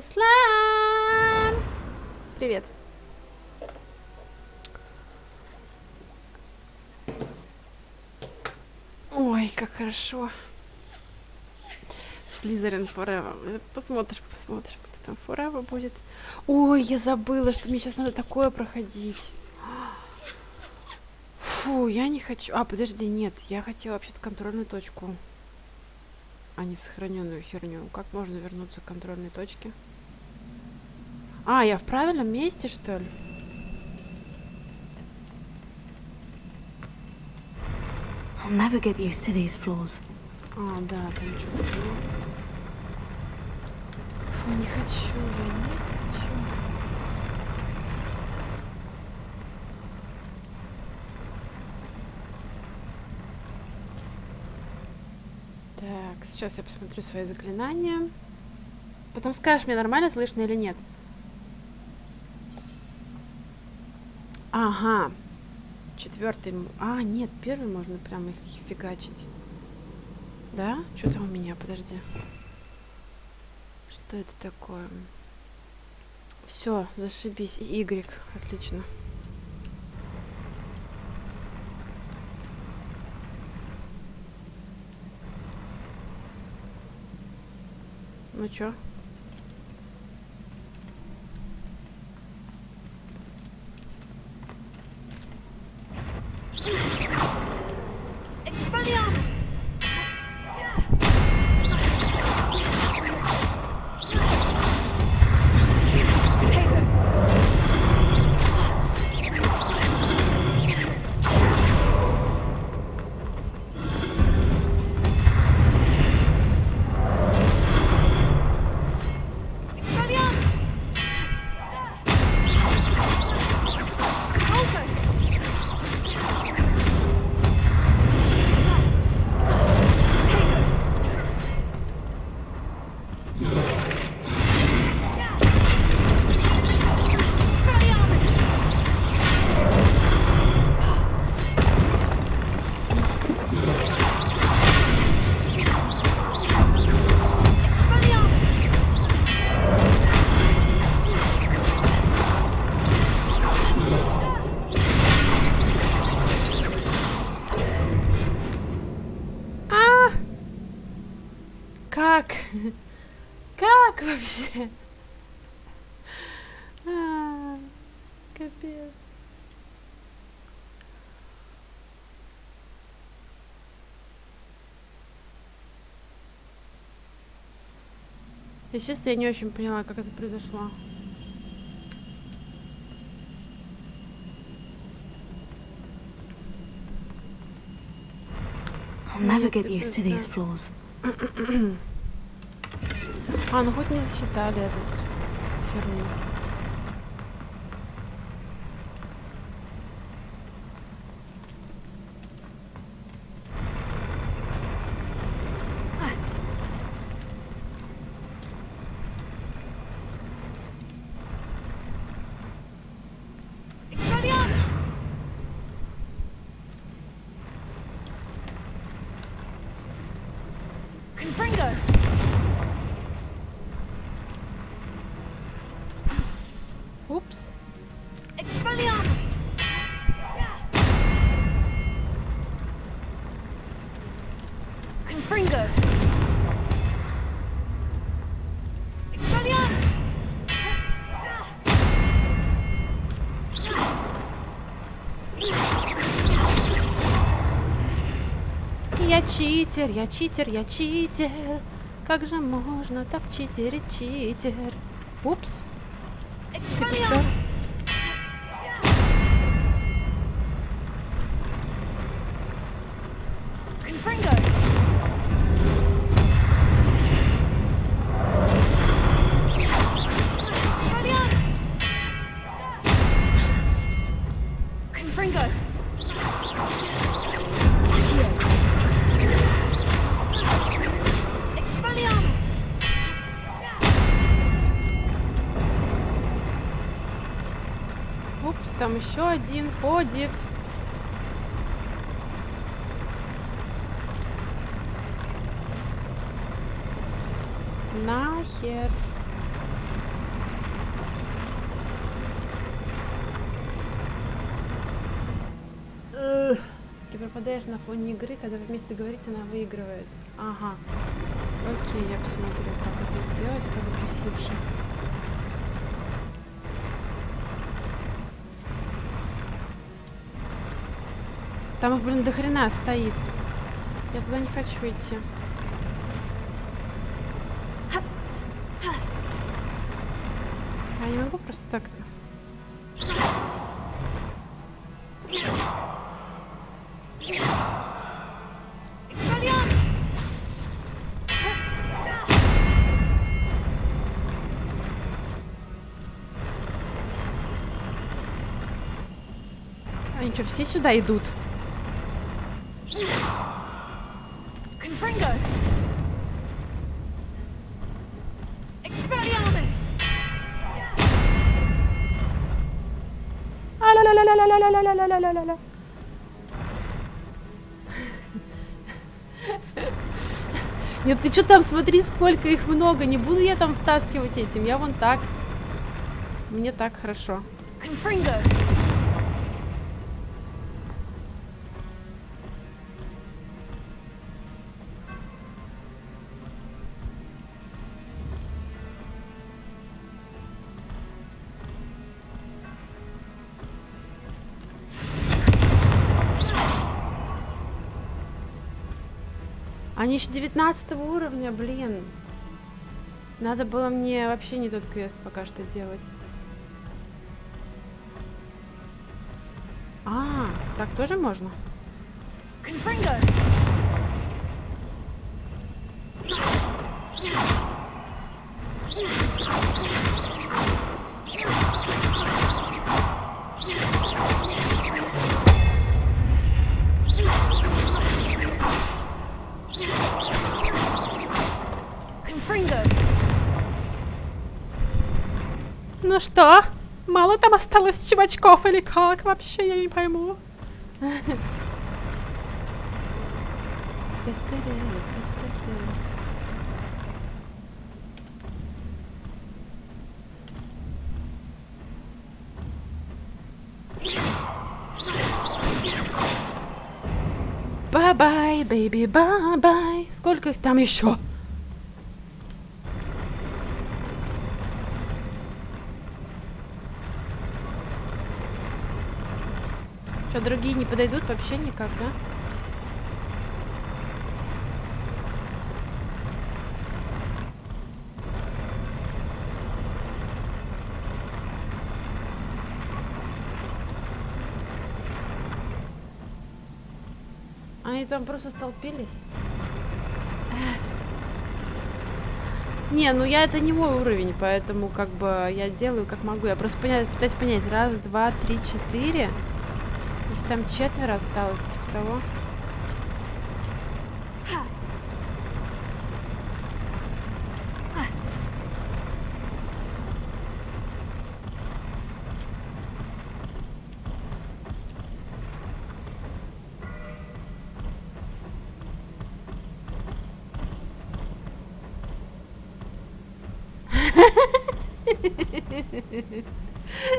Ислам! Привет. Ой, как хорошо. Слизерин Forever. Посмотрим, кто там Forever будет. Ой, я забыла, что мне сейчас надо такое проходить. Фу, я не хочу. А, подожди, нет. Я хотела вообще-то контрольную точку, а не сохраненную херню. Как можно вернуться к контрольной точке? А, я в правильном месте, что ли? I'll never get used to these floors. А, да, там что-то было. Фу, не хочу, я не хочу. Так, сейчас я посмотрю свои заклинания. Потом скажешь, мне нормально слышно или нет. Ага. Четвертый. А, нет, первый можно прям их фигачить. Да? Что там у меня? Подожди. Что это такое? Все, зашибись. Y. Отлично. Ну чё? Как? Как вообще? Капец. И честно, я не очень поняла, как это произошло. I'll never get used to these floors. А, ну хоть не засчитали эту херню. Упс. Я читер, я читер, я читер. Как же можно так читерить, читер? Упс. Типа что? Упс, там еще один ходит. Нахер. нападаешь на фоне игры, когда вы вместе говорите, она выигрывает. Ага. Окей, я посмотрю, как это сделать, подгрузивши. Там их, блин, до хрена стоит. Я туда не хочу идти. Я не могу просто так... Они что, все сюда идут? А-ля-ля-ля-ля-ля-ля-ля-ля-ля-ля-ля-ля-ля. Нет, ты что там, смотри, сколько их много. Не буду я там втаскивать этим. Я вон так. Мне так хорошо. Они еще 19 уровня, блин. Надо было мне вообще не тот квест пока что делать. А, так тоже можно? Ну что, мало там осталось чувачков или как? Вообще я не пойму. Бай-бай, бэйби, бай-бай. Сколько их там еще? Что, другие не подойдут вообще никак, да? Они там просто столпились. Не, ну это не мой уровень, поэтому как бы я делаю как могу. Я просто пытаюсь понять. Раз, два, три, четыре. Их там 4 осталось, типа того.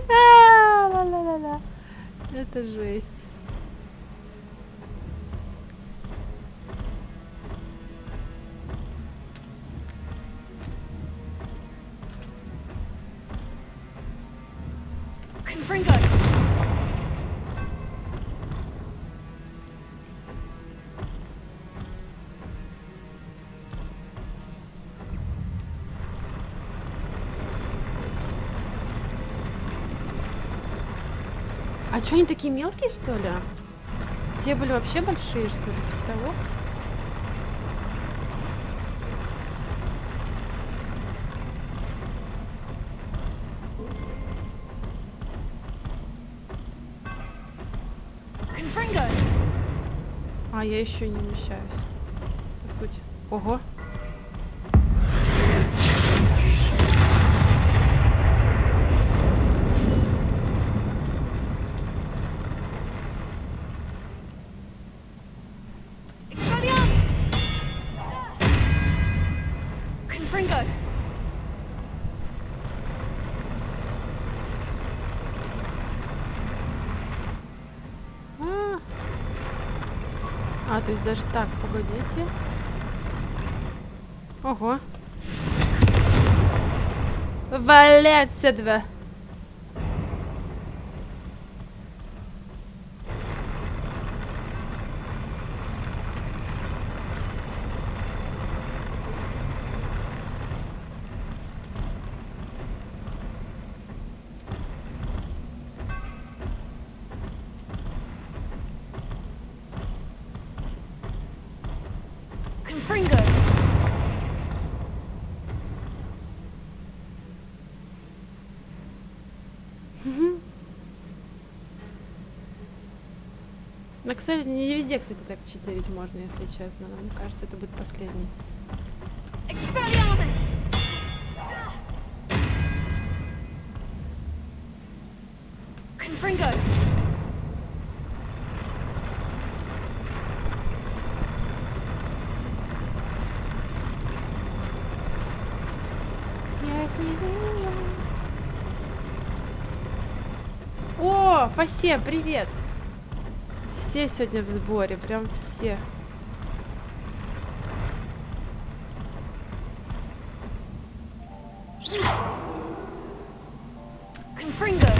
Ла-ла-ла-ла. Это жесть. А что, они такие мелкие, что ли? Те были вообще большие, что ли, типа того? А, я еще не умещаюсь. По сути. Ого. А, то есть даже так, погодите. Ого. Валять все два. Confringo! Ну, кстати, не везде, кстати, так читерить можно, если честно. Но мне кажется, это будет последний. Expelliarmus! Confringo! Я их не вижу. О, Фасе, привет! Все сегодня в сборе, прям все. Confringo!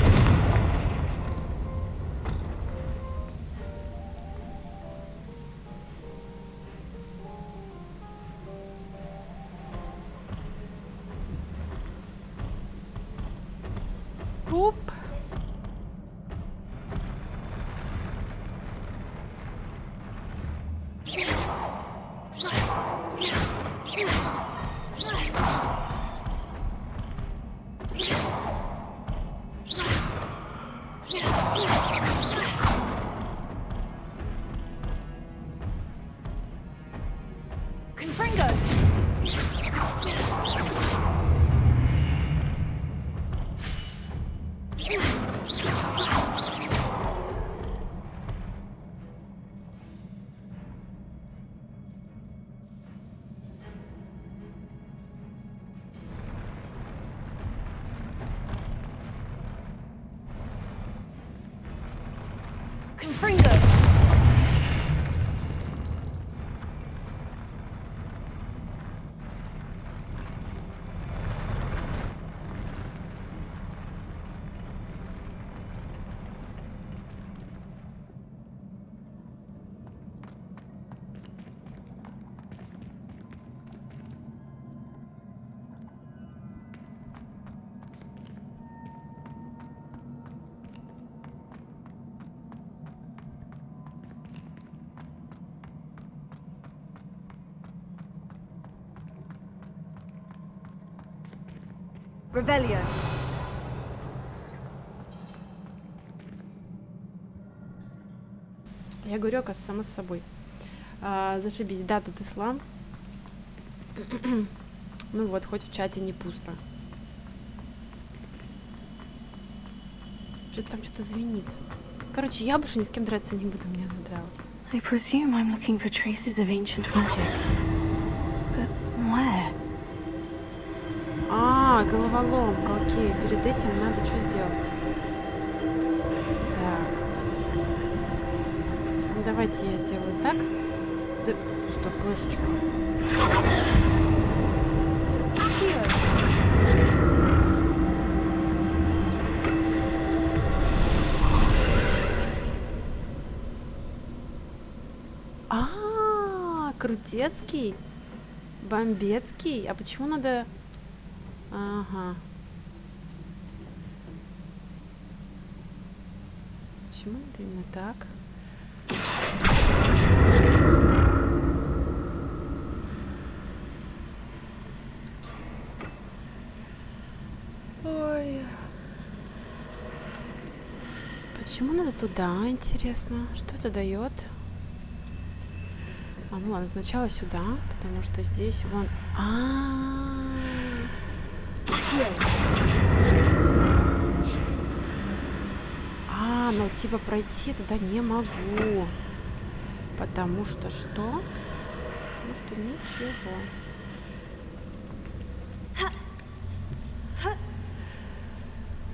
Оп. Confringo! Confringo! Revelio. Я говорю, оказывается, сама с собой. Зашибись, да, тут ислам. Ну вот, хоть в чате не пусто. Что-то там что-то звенит. Короче, я больше ни с кем драться не буду, меня задрало. I presume I'm looking for traces of ancient magic. But where? А, головоломка, окей. Перед этим надо что сделать? Так. Ну, давайте я сделаю так. Да, стоп, флешечку. А, Крутецкий, Бомбецкий. А почему надо... Ага. Почему это именно так? Ой. Почему надо туда, интересно? Что это дает? А, ну ладно, сначала сюда, потому что здесь вон... Ну типа пройти туда не могу. Потому что что? Потому что ничего.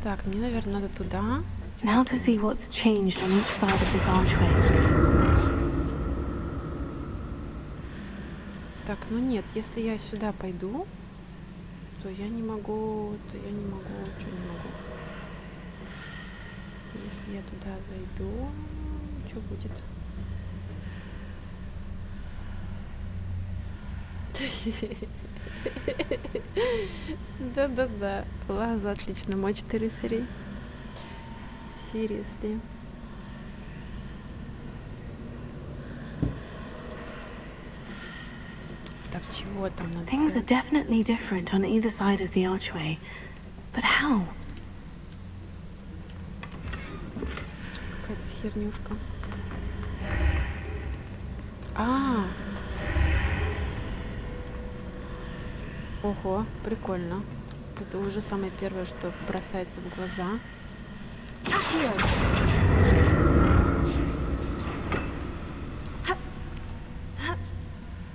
Так, мне, наверное, надо туда. Now to see what's changed on each side of this archway. Так, ну нет, если я сюда пойду, то я не могу, что не могу. Если я туда зайду, что будет? Да-да-да. Лаза, отлично. Мой 4 рыцарей. Seriously. Так, чего там надо Things are делать? definitely different on either side of the archway. But how? Какая-то хернюшка. А. Ого, прикольно. Это уже самое первое, что бросается в глаза.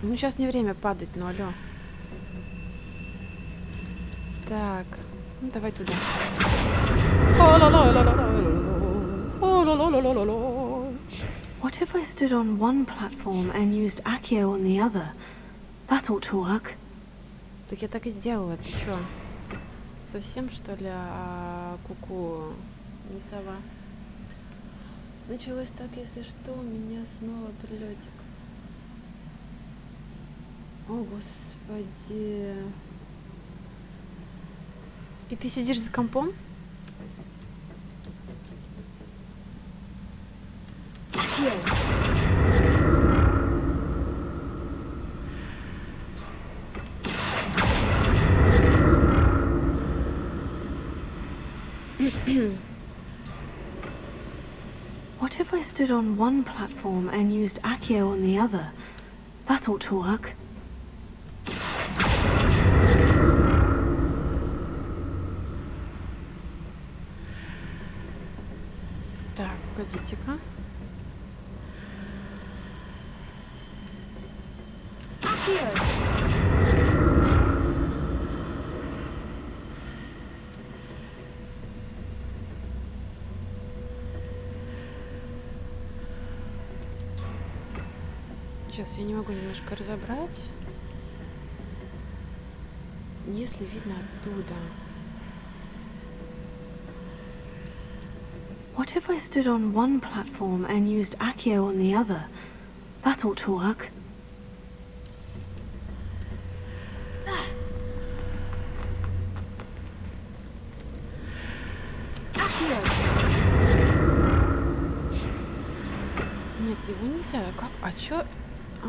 Ну, сейчас не время падать, ну алло. Так, ну давай туда. What if I stood on one platform and used Accio on the other? That ought to work. Так я так и сделала, ты чё? Совсем, что ли, куку, не сова? Началось так, если что, у меня снова прилетик. О, господи. И ты сидишь за компом? What if I stood on one platform and used Accio on the other? That ought to work. Так, погодите-ка. Сейчас я не могу немножко разобрать. Если видно оттуда. What if I stood on one platform and used Accio on the other? That ought to work. Нет, его нельзя. Как? А чё? А.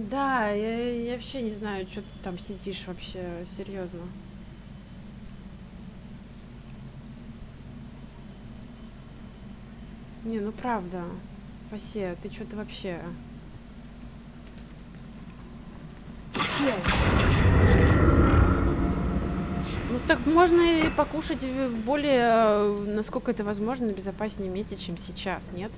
Да, я вообще не знаю, что ты там сидишь вообще, серьезно. Не, ну правда. Фасе, ты что-то вообще... Ну так можно и покушать в более, насколько это возможно, безопаснее месте, чем сейчас, нет?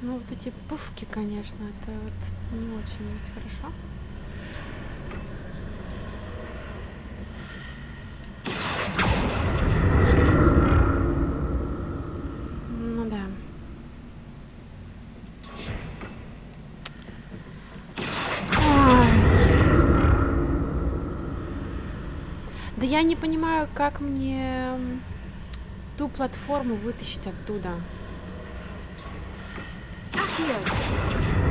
Ну, вот эти пуфки, конечно, это вот не очень есть хорошо. Ну да. Ай. Да я не понимаю, как мне ту платформу вытащить оттуда.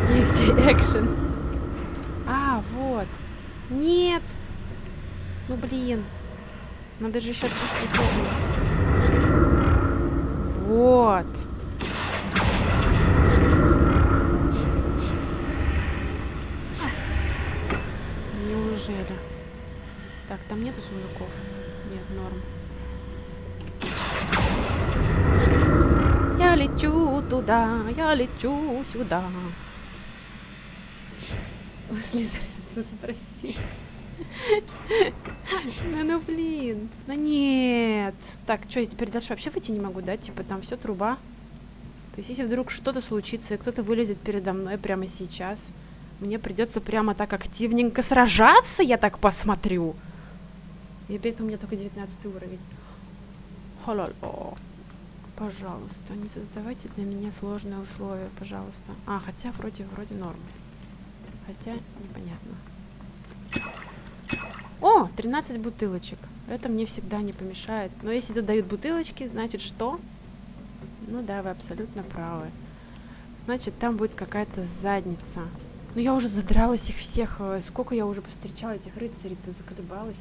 Где экшен? А, вот. Нет. Ну, блин. Надо же еще отпустить его. Вот. Неужели? Так, там нету сундуков? Нет, норм. Я лечу туда, я лечу сюда. Слизер, спроси. Ну блин. Ну нет. Так, что, я теперь дальше вообще выйти не могу, да? Типа там все труба. То есть если вдруг что-то случится, и кто-то вылезет передо мной прямо сейчас, мне придется прямо так активненько сражаться, я так посмотрю. И при этом у меня только 19 уровень. Хололо. Пожалуйста, не создавайте для меня сложные условия, пожалуйста. А, хотя вроде норм. Хотя непонятно. О, 13 бутылочек. Это мне всегда не помешает. Но если тут дают бутылочки, значит что? Ну да, вы абсолютно правы. Значит, там будет какая-то задница. Ну я уже задралась их всех. Сколько я уже повстречала этих рыцарей-то, заколебалась.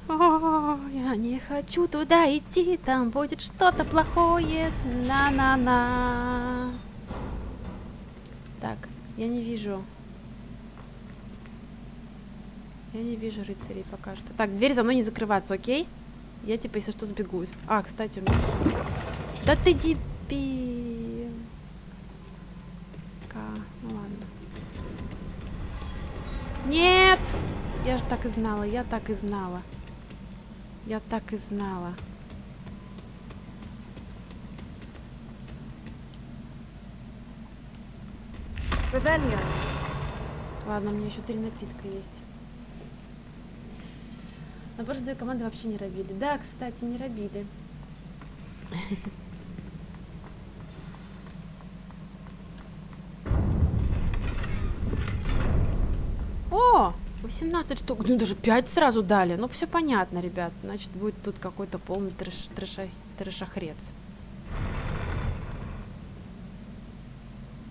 О, я не хочу туда идти, там будет что-то плохое. На-на-на. Так, я не вижу. Я не вижу рыцарей пока что. Так, дверь за мной не закрываться, окей? Я типа, если что, сбегу. А, кстати, у меня... Да ты дебил. Ну ладно. Нет! Я же так и знала, я так и знала. Я так и знала. Ладно, у меня еще 3 напитка есть. На прошлой команды вообще не робили. Да, кстати, не робили. О! 18 штук. Ну, даже 5 сразу дали. Ну, все понятно, ребят. Значит, будет тут какой-то полный трэшахрец.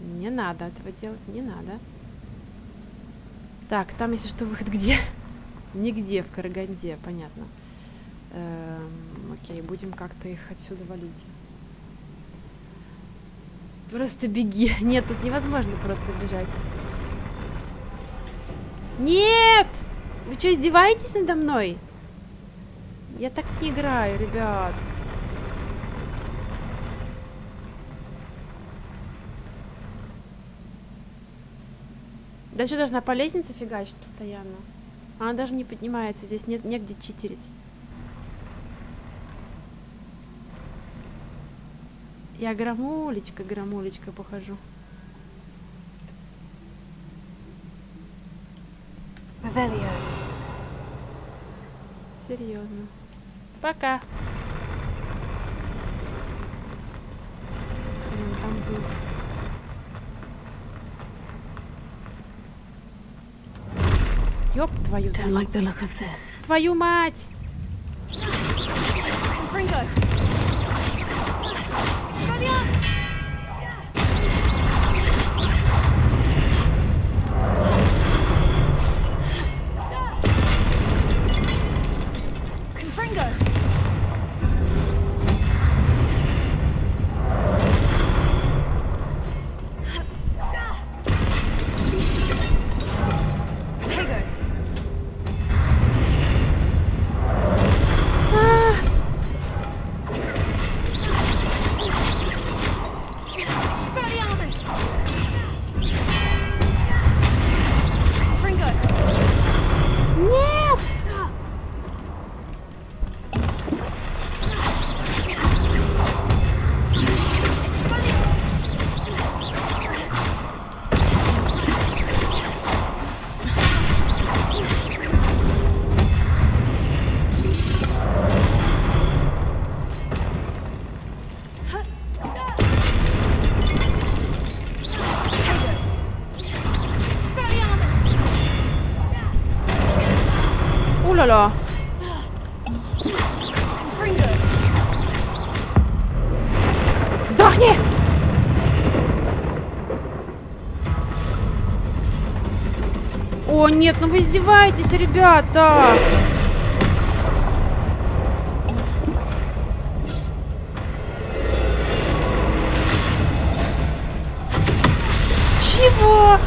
Не надо этого делать, не надо. Так, там, если что, выход где? Нигде, в Караганде, понятно. Окей, будем как-то их отсюда валить. Просто беги. Нет, тут невозможно просто бежать. Нет! Вы что, издеваетесь надо мной? Я так не играю, ребят. Да что, должна по лестнице фигачить постоянно? Она даже не поднимается, здесь нет негде читерить. Я громулечка похожу. Серьезно. Пока. Блин, там был. Ёп, твою твою мать! Уля-ля. Сдохни! О, нет, ну вы издеваетесь, ребята! его!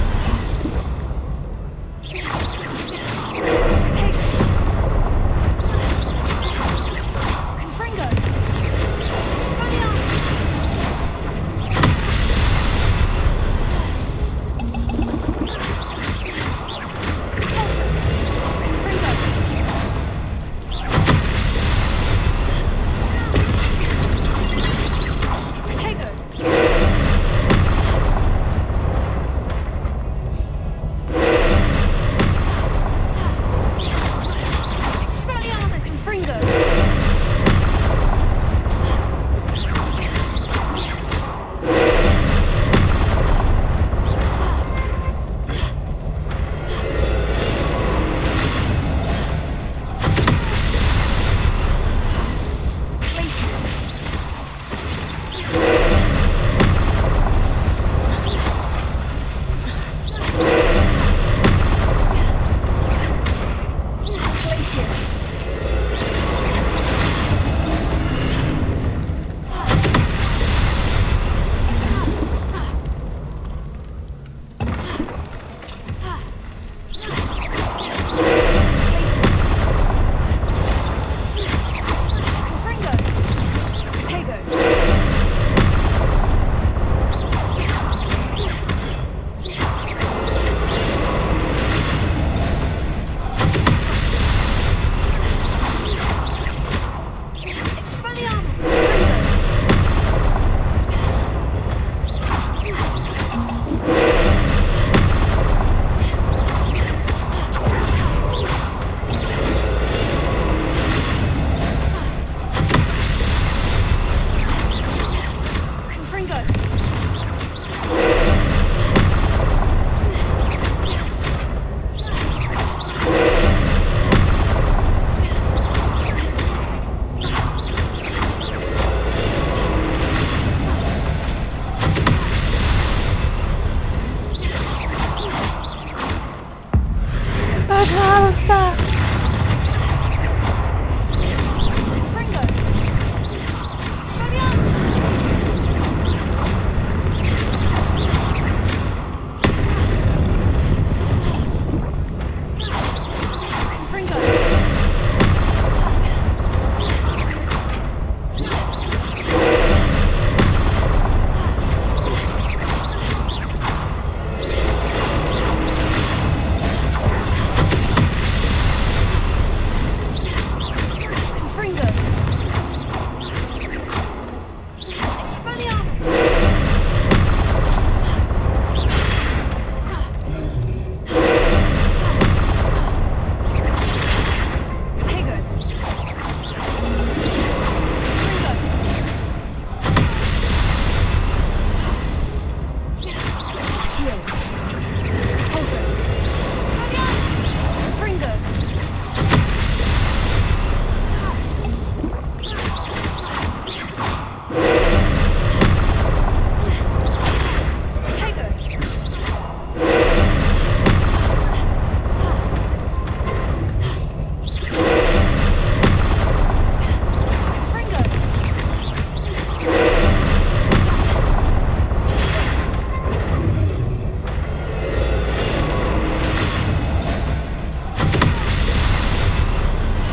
Пожалуйста!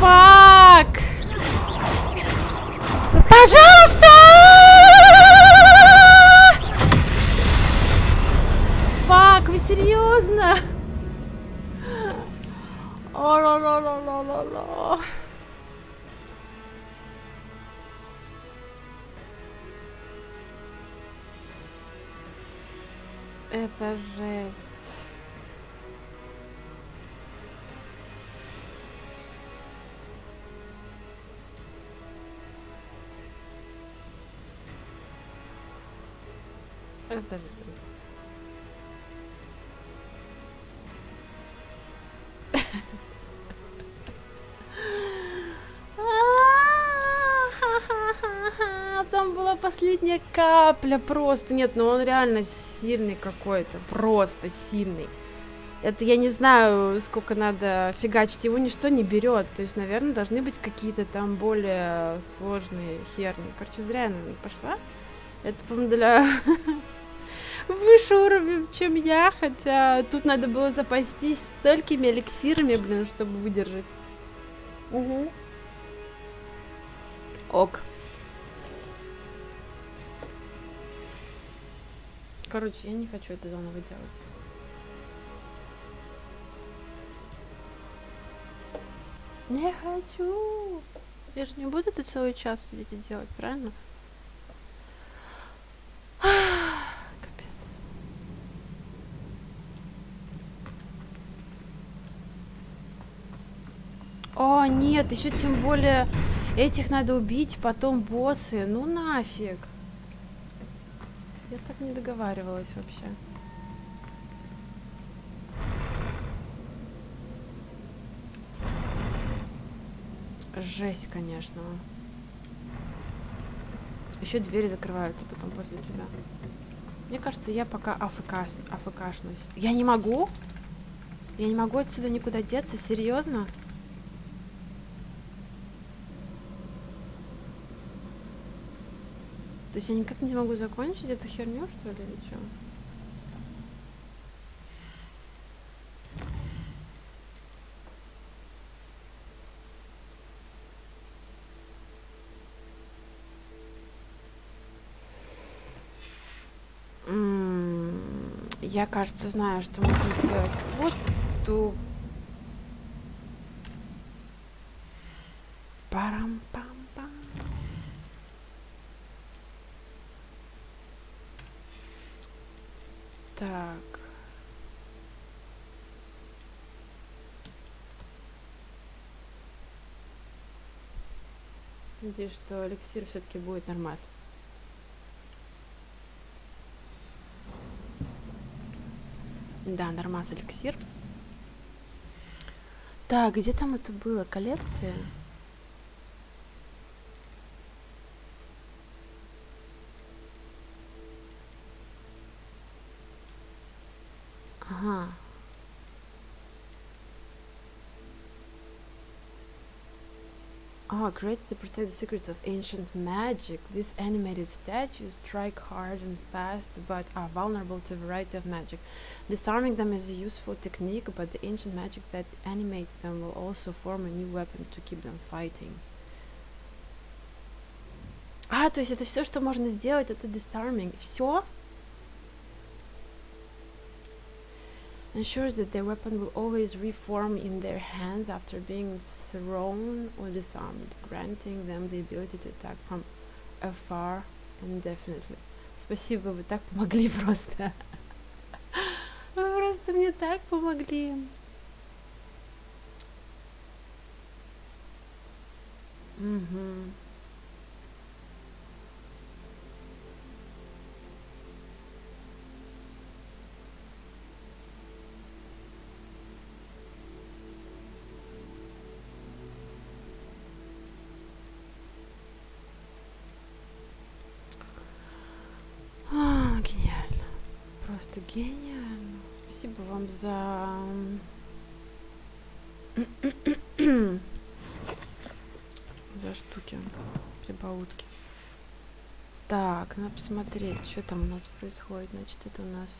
Фак! Пожалуйста! Фак, вы серьезно? О-ла-ла-ла-ла-ла-ла. Это жесть. Это жесть. Там была последняя капля просто. Нет, ну он реально сильный какой-то. Просто сильный. Это я не знаю, сколько надо фигачить. Его ничто не берет. То есть, наверное, должны быть какие-то там более сложные херни. Короче, зря я, наверное, пошла. Это, по-моему, для... Вы выше уровнем, чем я, хотя тут надо было запастись столькими эликсирами, блин, чтобы выдержать. Угу. Ок. Короче, я не хочу это заново делать. Не хочу. Я же не буду это целый час сидеть и делать, правильно? Капец. О, нет, еще тем более этих надо убить, потом боссы. Ну нафиг. Я так не договаривалась вообще. Жесть, конечно. Еще двери закрываются потом после тебя. Мне кажется, я пока афкашнусь. Я не могу? Я не могу отсюда никуда деться? Серьезно? То есть я никак не могу закончить эту херню, что ли, или что? Я, кажется, знаю, что можно сделать. Вот ту. Парам-пам-пам. Так. Надеюсь, что эликсир все-таки будет нормас. Да, нормас эликсир. Так, где там это было? Коллекция? Ага. Oh, created to protect the secrets of ancient magic. These animated statues strike hard and fast, but are vulnerable to a variety of magic. Disarming them is a useful technique, but the ancient magic that animates them will also form a new weapon to keep them fighting. А, то есть это все, что можно сделать, это disarming. Все? Ensures that their weapon will always reform in their hands after being thrown or disarmed, granting them the ability to attack from afar indefinitely. Спасибо, вы так помогли просто. Вы просто мне так помогли. Угу. Гениально. Просто гениально. Спасибо вам за штуки, прибаутки. Так, надо посмотреть, что там у нас происходит. Значит, это у нас...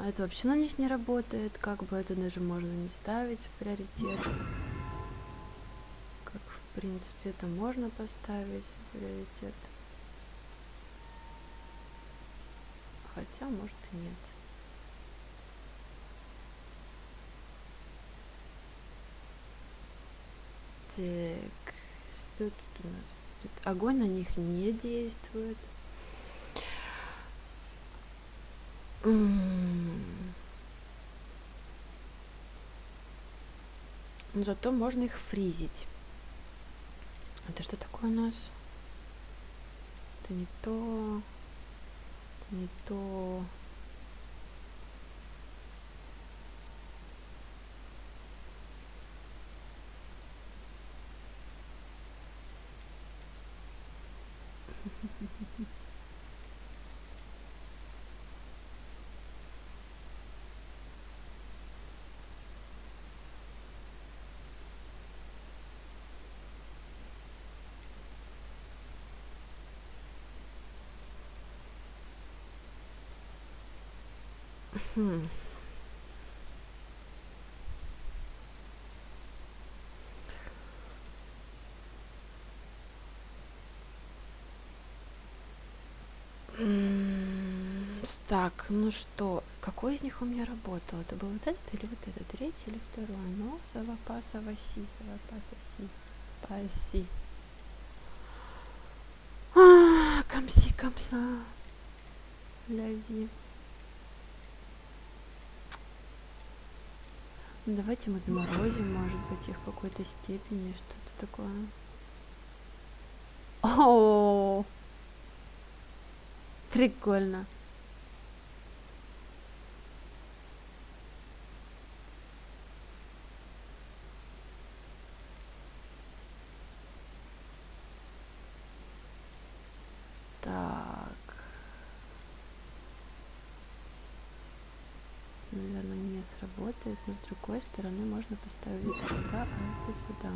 это вообще на них не работает. Как бы это даже можно не ставить в приоритет. Как, в принципе, это можно поставить в приоритет. Хотя, может, и нет. Так, что тут у нас? Тут огонь на них не действует. Но зато можно их фризить. Это что такое у нас? Это не то. Это не то. Хм. Так, ну что, какой из них у меня работал? Это был вот этот или вот этот? Третий или второй? Ну, Савапаса Васи, Савапаса Си, Паси. Камси, камса, ляви. Давайте мы заморозим, может быть, их в какой-то степени, что-то такое. О, прикольно. Так, это, наверное, не сработает, но с другой стороны можно поставить это туда, а это сюда.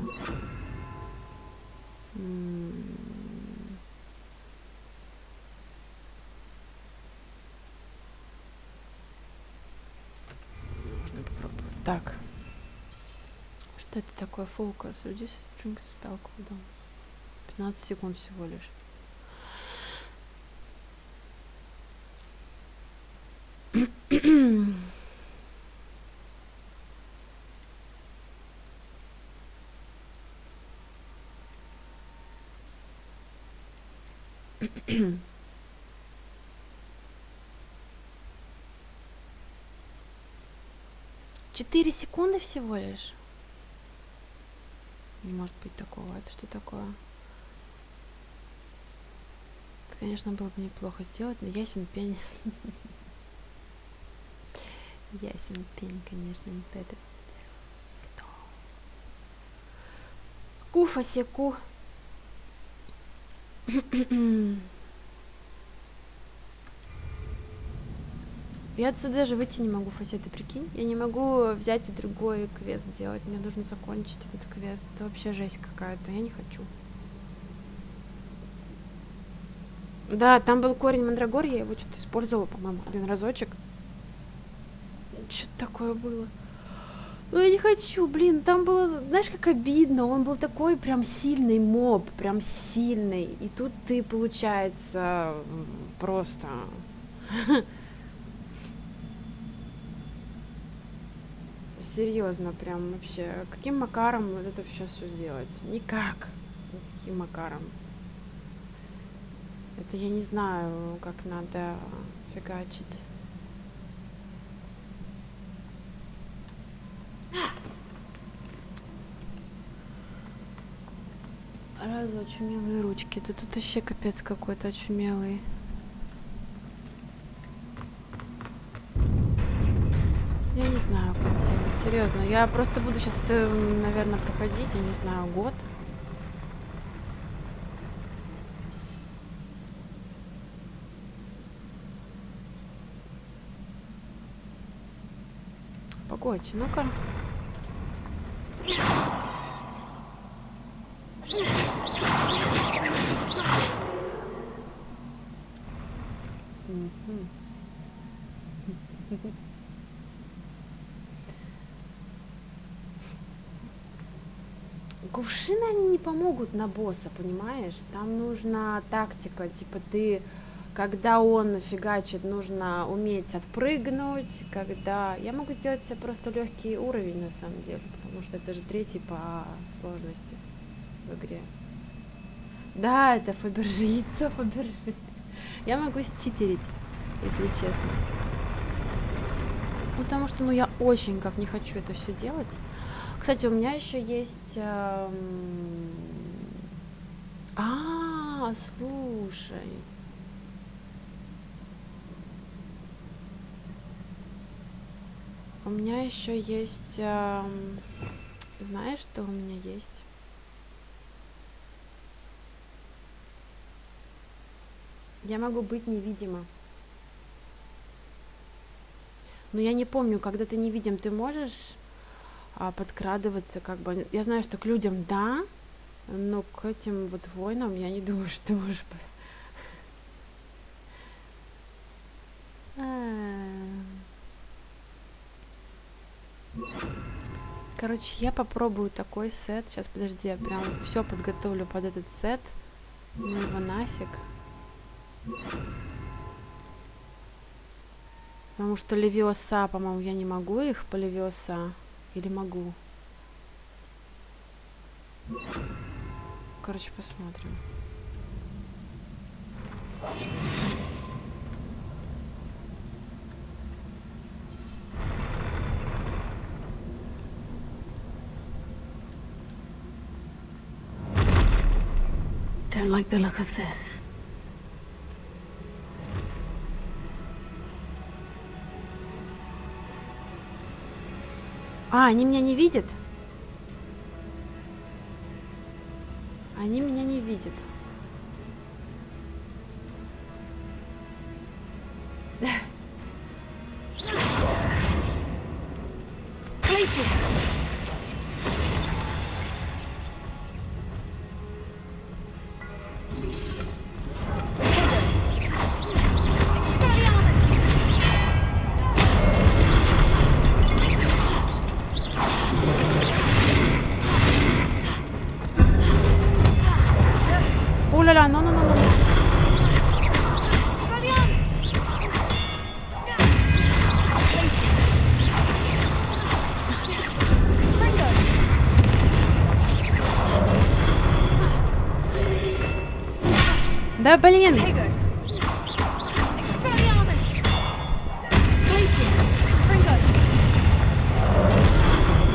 Можно попробовать. Так, что это такое? Focus. Reduce string spell cooldown. 15 секунд всего лишь. Четыре секунды всего лишь? Не может быть такого. Это что такое? Это, конечно, было бы неплохо сделать, но ясен пень. Ясен пень, конечно, не это сделал. Куфа секу. Я отсюда даже выйти не могу, Фася, ты прикинь? Я не могу взять и другой квест сделать. Мне нужно закончить этот квест. Это вообще жесть какая-то. Я не хочу. Да, там был корень мандрагор, я его что-то использовала, по-моему, один разочек. Что-то такое было. Ну, я не хочу, блин, там было, знаешь, как обидно. Он был такой прям сильный моб, прям сильный. И тут ты, получается, просто... Серьезно, прям вообще. Каким макаром вот это сейчас все сделать? Никак. Никаким макаром. Это я не знаю, как надо фигачить. Разве очумелые ручки? Да тут вообще капец какой-то очумелый. Я не знаю, как делать. Серьезно. Я просто буду сейчас это, наверное, проходить, я не знаю, год. Погодь, ну-ка. Кувшины, они не помогут на босса, понимаешь? Там нужна тактика, типа ты, когда он фигачит, нужно уметь отпрыгнуть, когда... Я могу сделать себе просто легкий уровень, на самом деле, потому что это же третий по сложности в игре. Да, это Фаберже, яйцо Фаберже. Я могу считерить, если честно. Потому что, ну, я очень как не хочу это все делать. Кстати, у меня еще есть... слушай. У меня еще есть... Знаешь, что у меня есть? Я могу быть невидима. Но я не помню, когда ты невидим, ты можешь подкрадываться, как бы. Я знаю, что к людям да, но к этим вот воинам я не думаю, что ты можешь. Короче, я попробую такой сет. Сейчас, подожди, я прям все подготовлю под этот сет. Ну его нафиг. Потому что Левиоса, по-моему, я не могу их по Левиоса. Или могу? Короче, посмотрим. Don't like the look of this. А, они меня не видят? Они меня не видят. О-ля-ля, ну-ну-ну-ну. Да блин!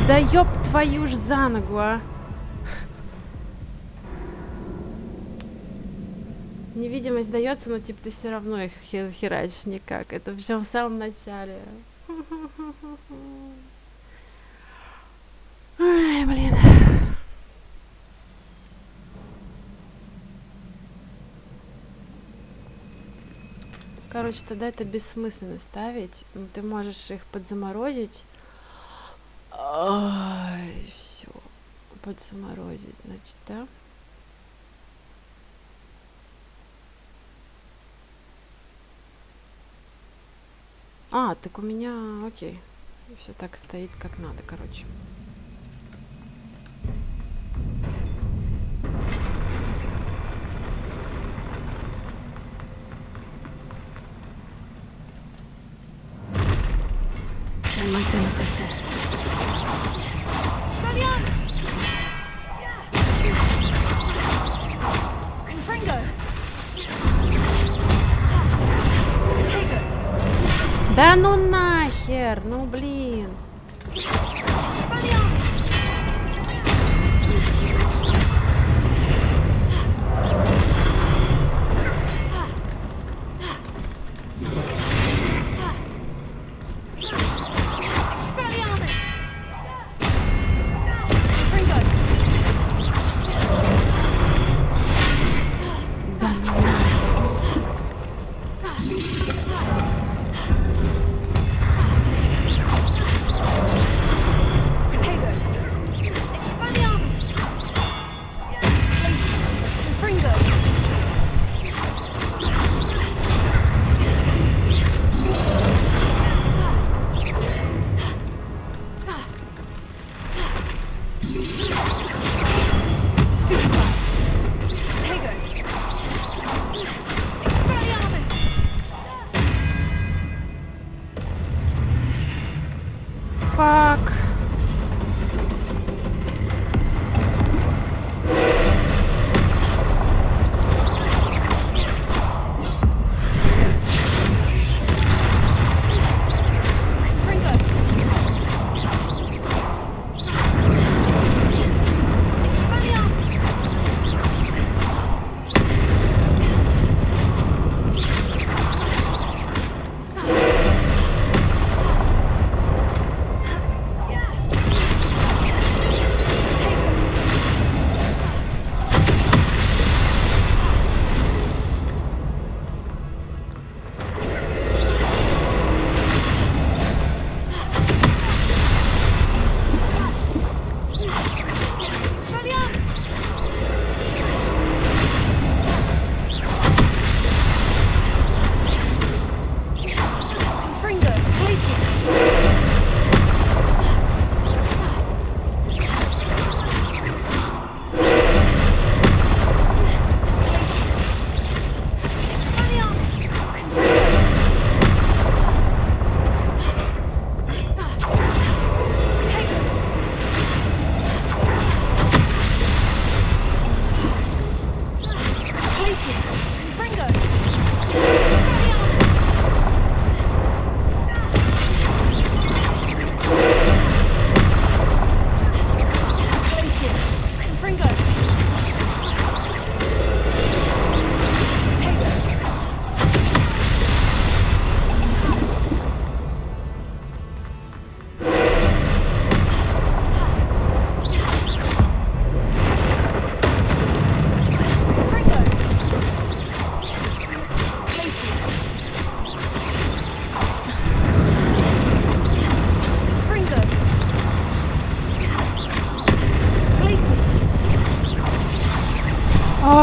Да ёб твою ж за ногу, а! Невидимость дается, но типа ты все равно их херачишь никак. Это причем в самом начале. Ай, блин. Короче, тогда это бессмысленно ставить. Ты можешь их подзаморозить. Все. Подзаморозить, значит, да? А, так у меня, окей. Все так стоит, как надо, короче. Don't like the look of this. Да ну нахер, ну блин.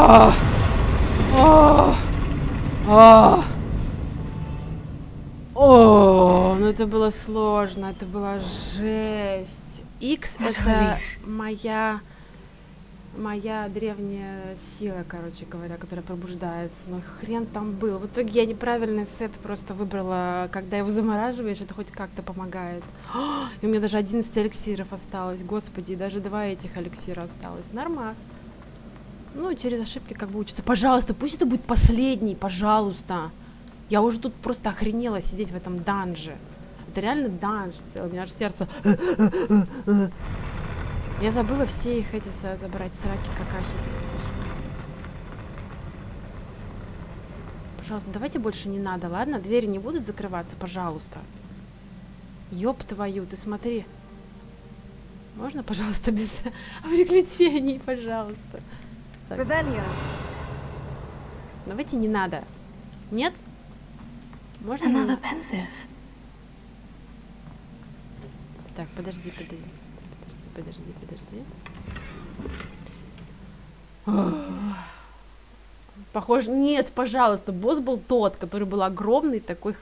О, ну это было сложно, это была жесть. X это моя древняя сила, короче говоря, которая пробуждается. Но хрен там был. В итоге я неправильный сет просто выбрала. Когда его замораживаешь, это хоть как-то помогает. И у меня даже 11 эликсиров осталось. Господи, и даже 2 этих эликсира осталось. Нормас. Ну, через ошибки как бы учатся. Пожалуйста, пусть это будет последний, пожалуйста. Я уже тут просто охренела сидеть в этом данже. Это реально данж целый. У меня аж сердце... Я забыла все их эти забрать, сраки, какахи. Пожалуйста, давайте больше не надо, ладно? Двери не будут закрываться, пожалуйста. Ёб твою, ты смотри. Можно, пожалуйста, без приключений, пожалуйста? Так. Давайте не надо. Нет? Можно? Another pensive. Так, подожди. Похоже... Нет, пожалуйста, босс был тот, который был огромный, такой...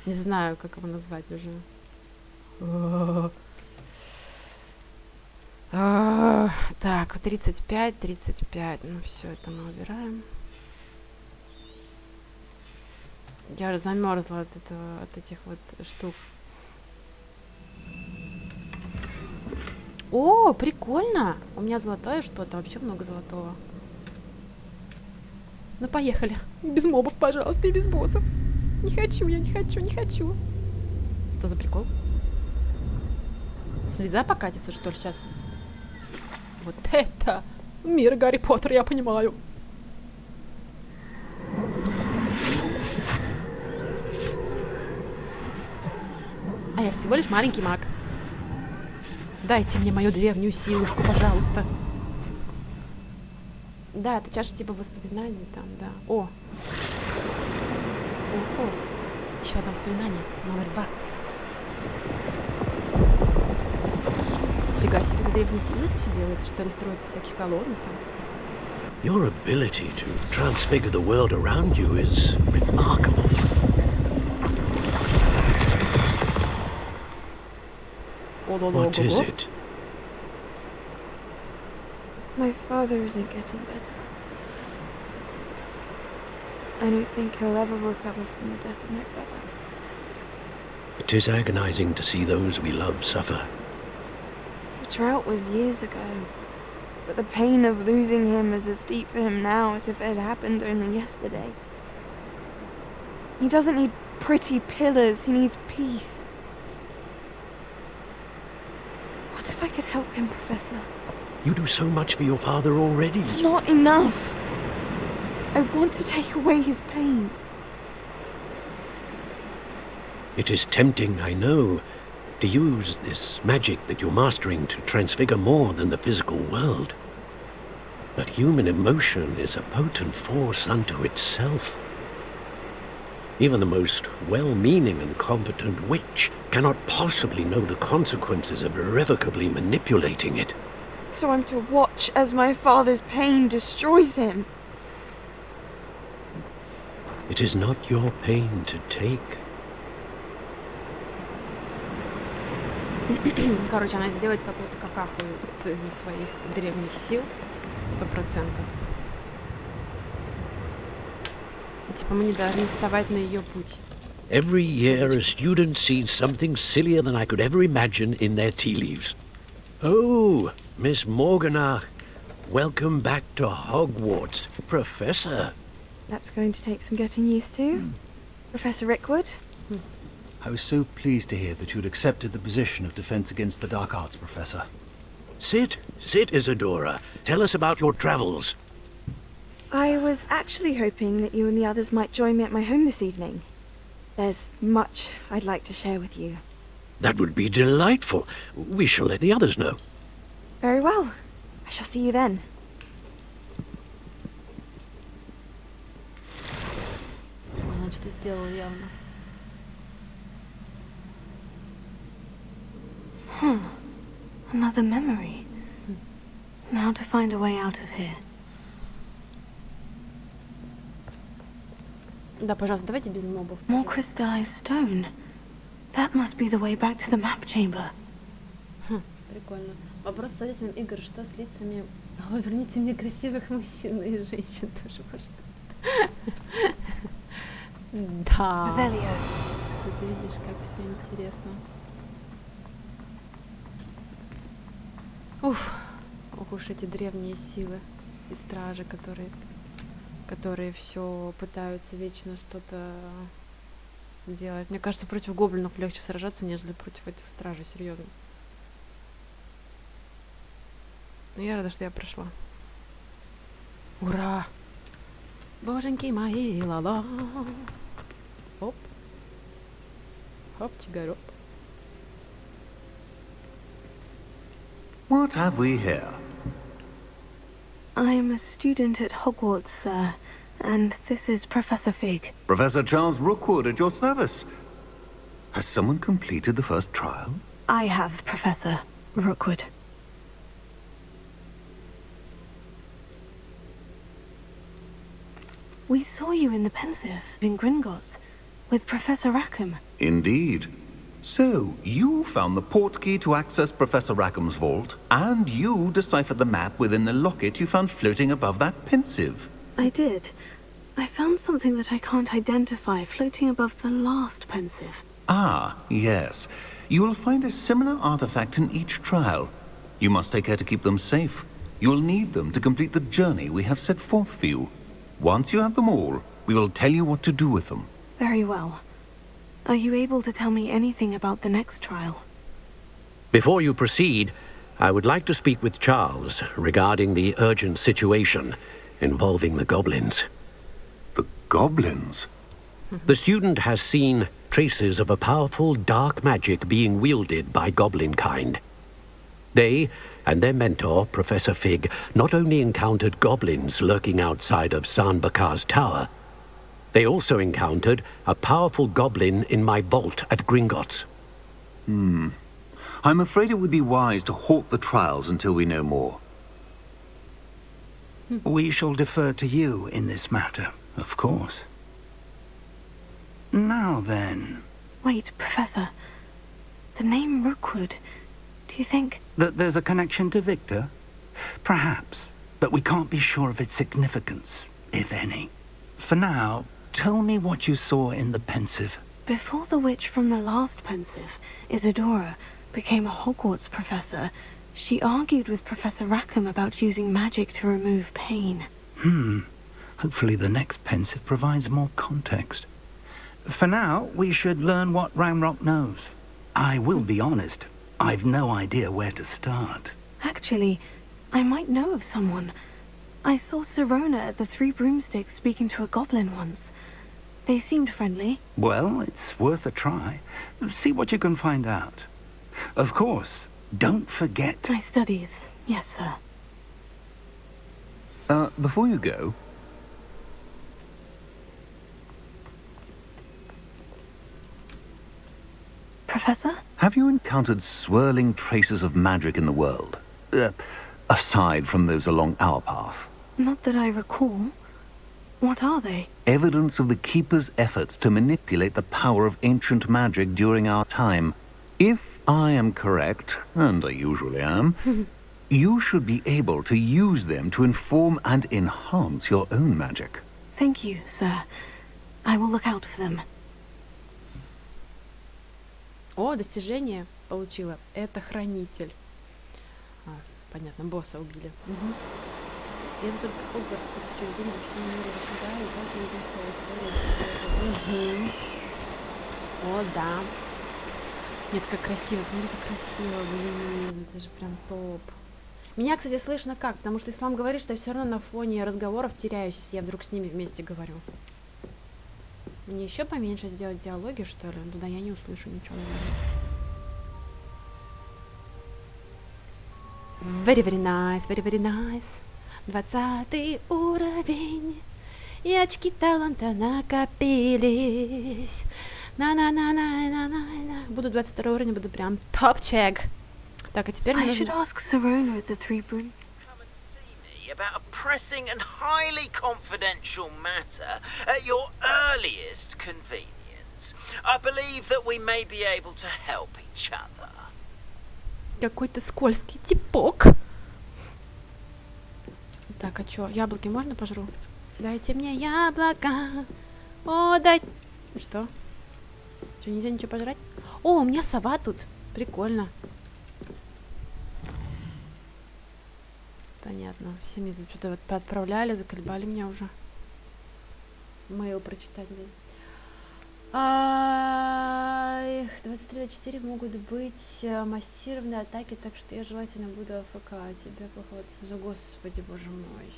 Не знаю, как его назвать уже. Так, 35. Ну все, это мы убираем. Я уже замерзла от этих вот штук. О, прикольно! У меня золотое что-то, вообще много золотого. Ну, поехали. Без мобов, пожалуйста, и без боссов. Не хочу, я не хочу. Что за прикол? Слеза покатится, что ли, сейчас? Вот это мир Гарри Поттера, я понимаю. А я всего лишь маленький маг. Дайте мне мою древнюю силушку, пожалуйста. Да, это чаша типа воспоминаний там, да. О! Еще одно воспоминание. Номер 2. Фига себе, это древние силы это все делает, что ли, строятся всякие колонны там. Your ability to transfigure the world around you is remarkable. What is it? My father isn't getting better. I don't think he'll ever recover from the death of my brother. It is agonizing to see those we love suffer. The drought was years ago, but the pain of losing him is as deep for him now as if it had happened only yesterday. He doesn't need pretty pillars, he needs peace. What if I could help him, Professor? You do so much for your father already. It's not enough. I want to take away his pain. It is tempting, I know, to use this magic that you're mastering to transfigure more than the physical world. But human emotion is a potent force unto itself. Even the most well-meaning and competent witch cannot possibly know the consequences of irrevocably manipulating it. So I'm to watch as my father's pain destroys him. It is not your pain to take. Короче, она сделает какую-то какаху из-за своих древних сил. 100%. Типа мы не должны вставать на ее путь. Every year a student sees something sillier than I could ever imagine in their tea leaves. Oh, Miss Morganach, welcome back to Hogwarts, Professor. That's going to take some getting used to. Professor Rickwood? I was so pleased to hear that you'd accepted the position of Defense Against the Dark Arts, Professor. Sit, Isadora. Tell us about your travels. I was actually hoping that you and the others might join me at my home this evening. There's much I'd like to share with you. That would be delightful. We shall let the others know. Very well. I shall see you then. Она что-то сделала явно. Another memory. Now to find a way out of here. Да, пожалуйста, давайте без мобов. More crystallized stone. That must be the way back to the map chamber. Прикольно. Вопрос с этим игр, что с лицами... Ой, верните мне красивых мужчин и женщин тоже, пожалуйста. Да. Velio. Ты видишь, как все интересно. Уф. Ох уж эти древние силы и стражи, которые все пытаются вечно что-то сделать. Мне кажется, против гоблинов легче сражаться, нежели против этих стражей, серьезно. Но я рада, что я прошла. Ура! Боженьки мои, ла-ла. Оп. Хоп, чигароп. What have we here? I'm a student at Hogwarts, sir, and this is Professor Fig. Professor Charles Rookwood at your service. Has someone completed the first trial? I have, Professor Rookwood. We saw you in the Pensive in Gringotts with Professor Rackham. Indeed. So, you found the portkey to access Professor Rackham's vault, and you deciphered the map within the locket you found floating above that Pensive. I did. I found something that I can't identify floating above the last Pensive. Ah, yes. You will find a similar artifact in each trial. You must take care to keep them safe. You will need them to complete the journey we have set forth for you. Once you have them all, we will tell you what to do with them. Very well. Are you able to tell me anything about the next trial? Before you proceed, I would like to speak with Charles regarding the urgent situation involving the goblins. The goblins? The student has seen traces of a powerful dark magic being wielded by goblin kind. They and their mentor, Professor Fig, not only encountered goblins lurking outside of San Bakar's tower, they also encountered a powerful goblin in my vault at Gringotts. I'm afraid it would be wise to halt the trials until we know more. We shall defer to you in this matter, of course. Now then, Wait, Professor. The name Rookwood. Do you think... that there's a connection to Victor? Perhaps, but we can't be sure of its significance, if any. For now, tell me what you saw in the Pensive. Before the witch from the last Pensive, Isadora, became a Hogwarts professor, she argued with Professor Rackham about using magic to remove pain. Hopefully the next Pensive provides more context. For now, we should learn what Ramrock knows. I will be honest, I've no idea where to start. Actually, I might know of someone. I saw Sirona at the Three Broomsticks speaking to a goblin once. They seemed friendly. Well, it's worth a try. See what you can find out. Of course, don't forget... My studies, yes, sir. Before you go, Professor? have you encountered swirling traces of magic in the world? Aside from those along our path. Not that I recall. What are they? Evidence of the Keeper's efforts to manipulate the power of ancient magic during our time. If I am correct, and I usually am, you should be able to use them to inform and enhance your own magic. Thank you, sir. I will look out for them. О, достижение получила. Это хранитель. Понятно, босса убили. Я тут только Хогвартс, так через день во всем мире рассказали, и каждый день своя история. О, да. Нет, как красиво, смотри, как красиво, блин, это же прям топ. Меня, кстати, слышно как, потому что Ислам говорит, что я все равно на фоне разговоров теряюсь, если я вдруг с ними вместе говорю. Мне еще поменьше сделать диалоги, что ли? Туда я не услышу ничего, наверное. Very, very nice, very, very nice. 20 уровень. И очки таланта накопились. На-на-на-на-на-на-на. Буду 22 уровень, буду прям топчик. Так, а теперь мне I should нужно... ask Sirona at the Three Broom... about a pressing and highly confidential matter at your earliest convenience. I believe that we may be able to help each other. Какой-то скользкий типок. Так, а чё, яблоки можно пожру? Дайте мне яблоко. О, дай... Что? Что, нельзя ничего пожрать? О, у меня сова тут. Прикольно. Понятно. Все мне тут что-то вот поотправляли, заколебали меня уже. Мейл прочитать, блин. 23-4 могут быть массированные атаки, так что я желательно буду АФК. Тебя плохого отсюда, господи, боже мой.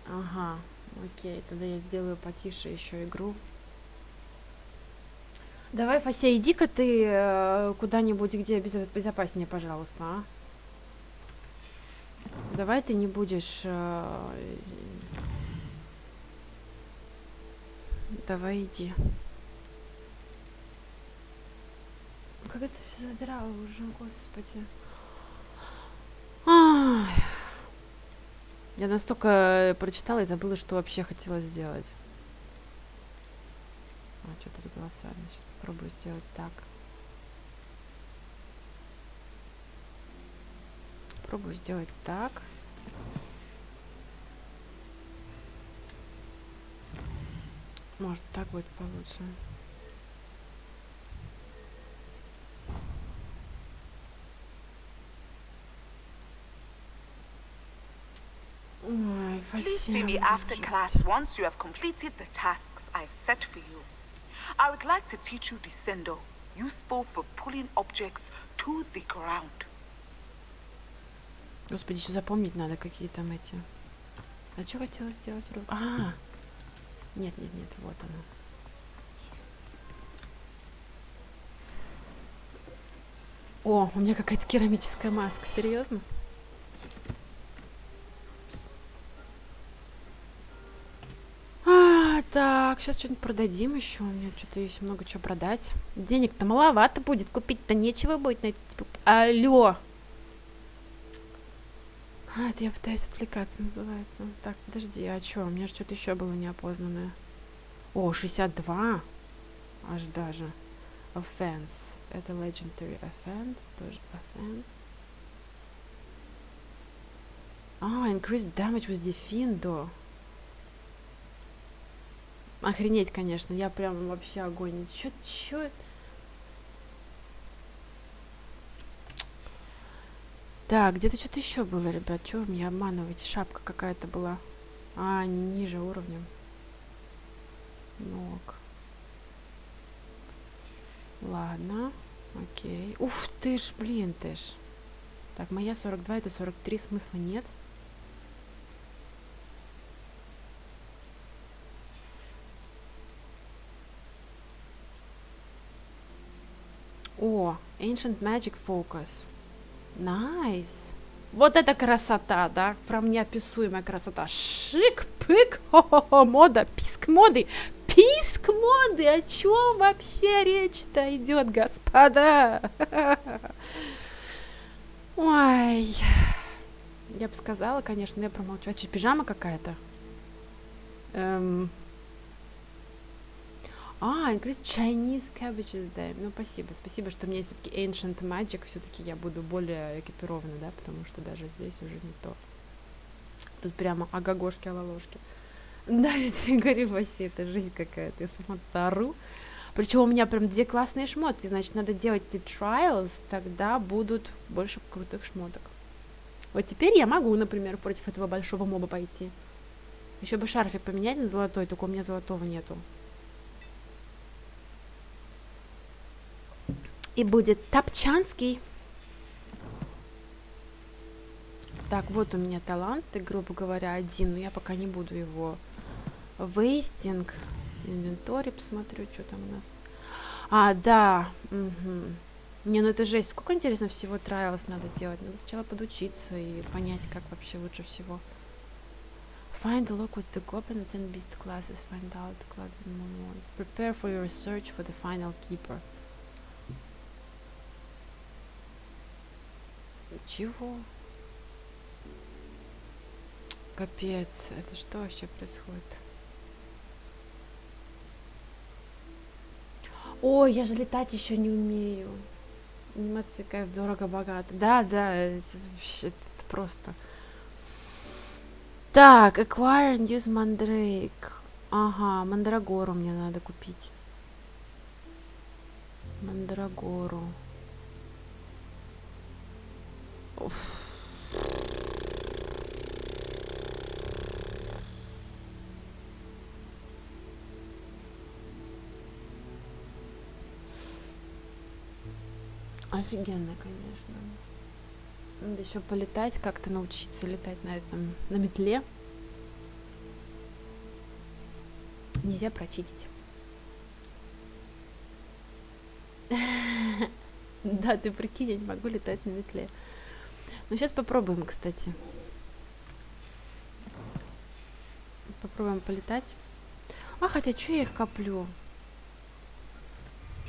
Ага, окей, тогда я сделаю потише еще игру. Давай, Фася, иди-ка ты куда-нибудь, где безопаснее, пожалуйста, а? Давай ты не будешь... Давай иди. Как это все задрало уже, господи. Ай. Я настолько прочитала и забыла, что вообще хотела сделать. А, что-то с голосами. Сейчас попробую сделать так. Попробую сделать так. Может, так будет получше. Ой, Please see me after class once you have completed the tasks I've set for you. I would like to teach you Descendo, useful for pulling objects to the ground. Господи, еще запомнить надо, какие там эти... А что хотела сделать? А! Нет, вот оно. О, у меня какая-то керамическая маска, серьезно? Так, сейчас что-нибудь продадим еще. У меня что-то есть много чего продать. Денег-то маловато будет, купить-то нечего будет на эти... Алло! А, это я пытаюсь отвлекаться, называется. Так, подожди, а что? У меня что-то еще было неопознанное. О, 62. Аж даже. Offense. Это legendary offense. Тоже offense. Increased damage with defendo. Охренеть, конечно. Я прям вообще огонь. Чё? Так, где-то что-то еще было, ребят. Чего вы меня обманываете? Шапка какая-то была. А, ниже уровнем. Ног. Ладно. Окей. Уф ты ж, блин, ты ж. Так, моя 42, это 43, смысла нет. О, Ancient Magic Focus. Найс. Вот это красота, да? Прям неописуемая красота. Шик, пык, хо-хо-хо, мода, писк моды. Писк моды! О чем вообще речь-то идет, господа? Ой. Я бы сказала, конечно, я промолчу. А что, пижама какая-то? Increase Chinese Cabbages Day. Ну, спасибо, что у меня есть все-таки Ancient Magic. Все-таки я буду более экипирована, да, потому что даже здесь уже не то. Тут прямо агагошки-алалошки. Да, я тебе говорю, Васи, это жизнь какая-то. Я сама тару. Причем у меня прям 2 классные шмотки. Значит, надо делать эти trials, тогда будут больше крутых шмоток. Вот теперь я могу, например, против этого большого моба пойти. Еще бы шарфик поменять на золотой, только у меня золотого нету. И будет топчанский. Так, вот у меня талант, грубо говоря, 1, но я пока не буду его вейстинг. Инвентарь посмотрю, что там у нас. А, да. Угу. Не, ну это жесть. Сколько, интересно, всего trials надо делать? Надо сначала подучиться и понять, как вообще лучше всего. Find the lock with the goblin and beast classes. Find out the class in moments. Prepare for your search for the final keeper. Чего? Капец, это что вообще происходит? Ой, я же летать еще не умею. Анимация кайф, дорого-богато. Да, это вообще это просто. Так, acquire and use mandrake. Ага, мандрагору мне надо купить. Мандрагору. Уф. Офигенно, конечно. Надо еще полетать, как-то научиться летать на метле. Нельзя прочитить. Да, ты прикинь, я не могу летать на метле. Ну, сейчас попробуем, кстати. Попробуем полетать. А, хотя, что я их коплю?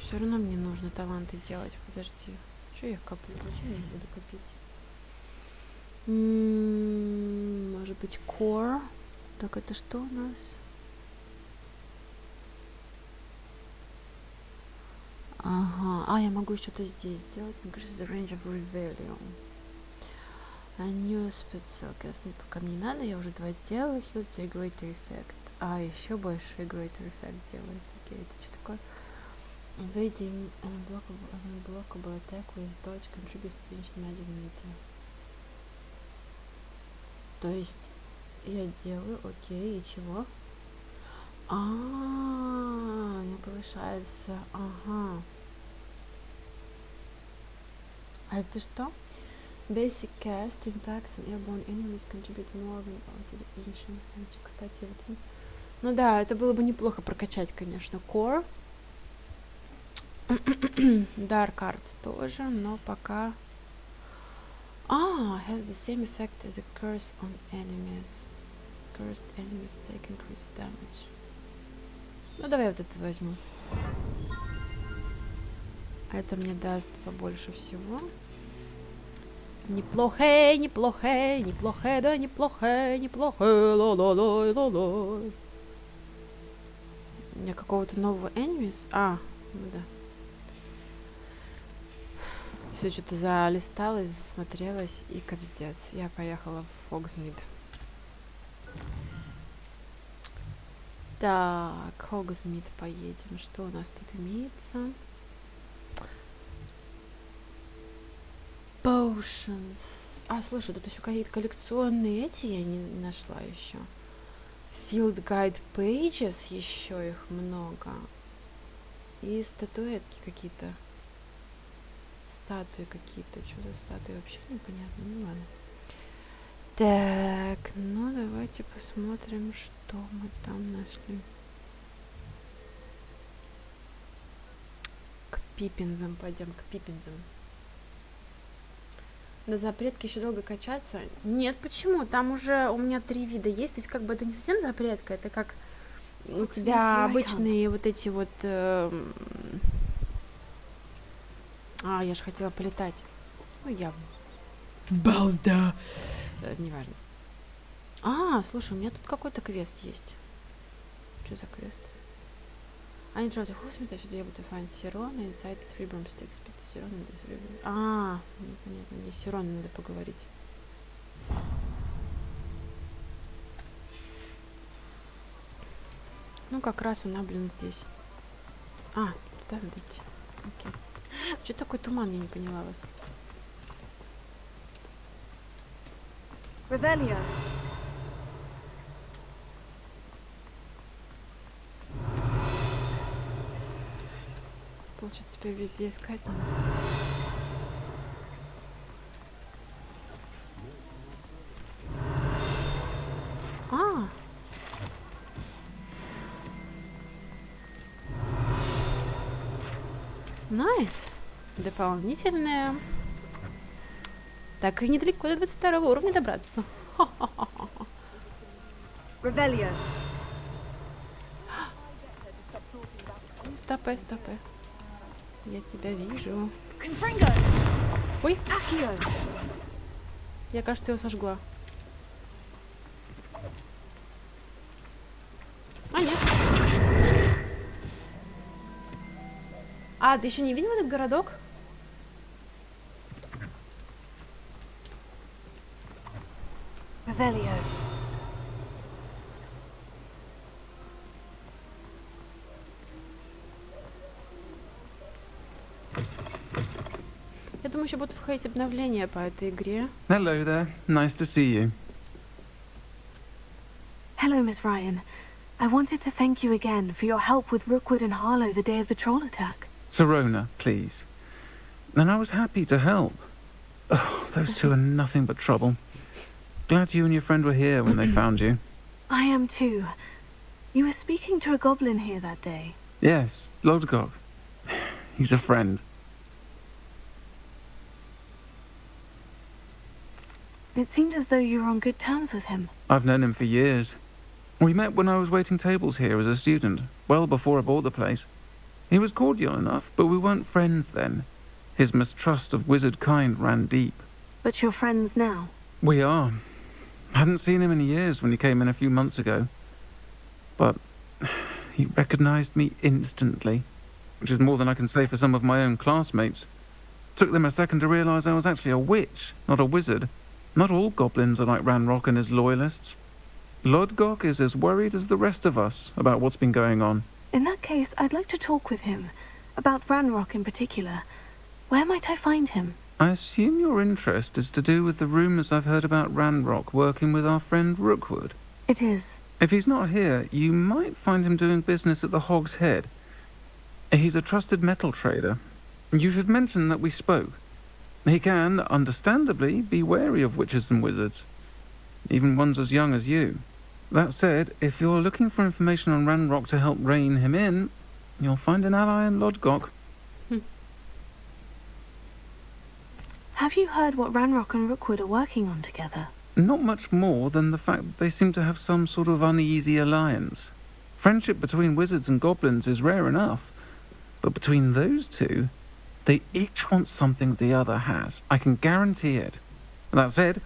Все равно мне нужно таланты делать. Подожди. Что я их коплю? Зачем я их буду копить? Может быть, core. Так, это что у нас? Ага. А, я могу что-то здесь сделать. Increase the range of Revelio. А new special cast пока мне не надо. Я уже 2 сделала. Heals to a greater effect. А, еще больше greater effect делает. Окей, это что такое? Invading unblockable attack with dodge contributes to the ancient magic meter. То есть я делаю, окей, и чего? У меня повышается, ага. А это что? Basic cast impacts on airborne enemies contribute more to the ancient magic. Кстати, вот. Ну да, это было бы неплохо прокачать, конечно, core. Dark Arts тоже, но пока... has the same effect as a curse on enemies. Cursed enemies take increased damage. Ну, давай вот это возьму. Это мне даст побольше всего. Неплохо, да неплохо, ло-ло-ло-ло-ло. У меня какого-то нового enemies? Ну да. Все что-то залисталось, засмотрелась и капздец. Я поехала в Hogsmeade. Так, Hogsmeade поедем. Что у нас тут имеется? Potions. Слушай, тут еще какие-то коллекционные эти я не нашла еще. Field Guide Pages, еще их много. И статуэтки какие-то. Статуи какие-то. Что за статуи вообще непонятно. Ну ладно. Так, ну давайте посмотрим, что мы там нашли. К пипинзам пойдем, к пипинзам. На запретке еще долго качаться? Нет, почему? Там уже у меня 3 вида есть. То есть как бы это не совсем запретка, это как у тебя обычные вот эти вот... я же хотела полетать. Ну, явно. Балда! Неважно. Слушай, у меня тут какой-то квест есть. Что за квест? I enjoyed the Hogsmeade, I should be able to find Сирона inside the three broomsticks. Speak to Сирона in the three broomsticks. Непонятно, мне с Сироной надо поговорить. Ну, как раз она, здесь. Туда надо идти. Окей. Что такой туман, я не поняла вас. Revelio. Получится теперь везде искать надо. Найс. Дополнительное. Так и недалеко до 22 уровня добраться. Revelio. Стопэ. Я тебя вижу. Confringo. Ой. Accio. Я, кажется, его сожгла. А, нет. А, ты еще не видел этот городок? Revelio. Я думаю, еще будут входить обновления по этой игре. Hello there. Nice to see you. Hello, Miss Ryan. I wanted to thank you again for your help with Rookwood and Harlow the day of the troll attack. Sirona, please. And I was happy to help. Oh, those two are nothing but trouble. Glad you and your friend were here when they found you. I am too. You were speaking to a goblin here that day. Yes, Lodgok. He's a friend. It seemed as though you were on good terms with him. I've known him for years. We met when I was waiting tables here as a student, well before I bought the place. He was cordial enough, but we weren't friends then. His mistrust of wizard kind ran deep. But you're friends now. We are. Hadn't seen him in years when he came in a few months ago. But he recognized me instantly, which is more than I can say for some of my own classmates. Took them a second to realize I was actually a witch, not a wizard. Not all goblins are like Ranrock and his loyalists. Lodgok is as worried as the rest of us about what's been going on. In that case, I'd like to talk with him. About Ranrock in particular. Where might I find him? I assume your interest is to do with the rumors I've heard about Ranrock working with our friend Rookwood. It is. If he's not here, you might find him doing business at the Hog's Head. He's a trusted metal trader. You should mention that we spoke. He can, understandably, be wary of witches and wizards. Even ones as young as you. That said, if you're looking for information on Ranrock to help rein him in, you'll find an ally in Lodgok. Have you heard what Ranrock and Rookwood are working on together? Not much more than the fact that they seem to have some sort of uneasy alliance. Friendship between wizards and goblins is rare enough. But between those two, they each want something the other has. I can guarantee it. That said,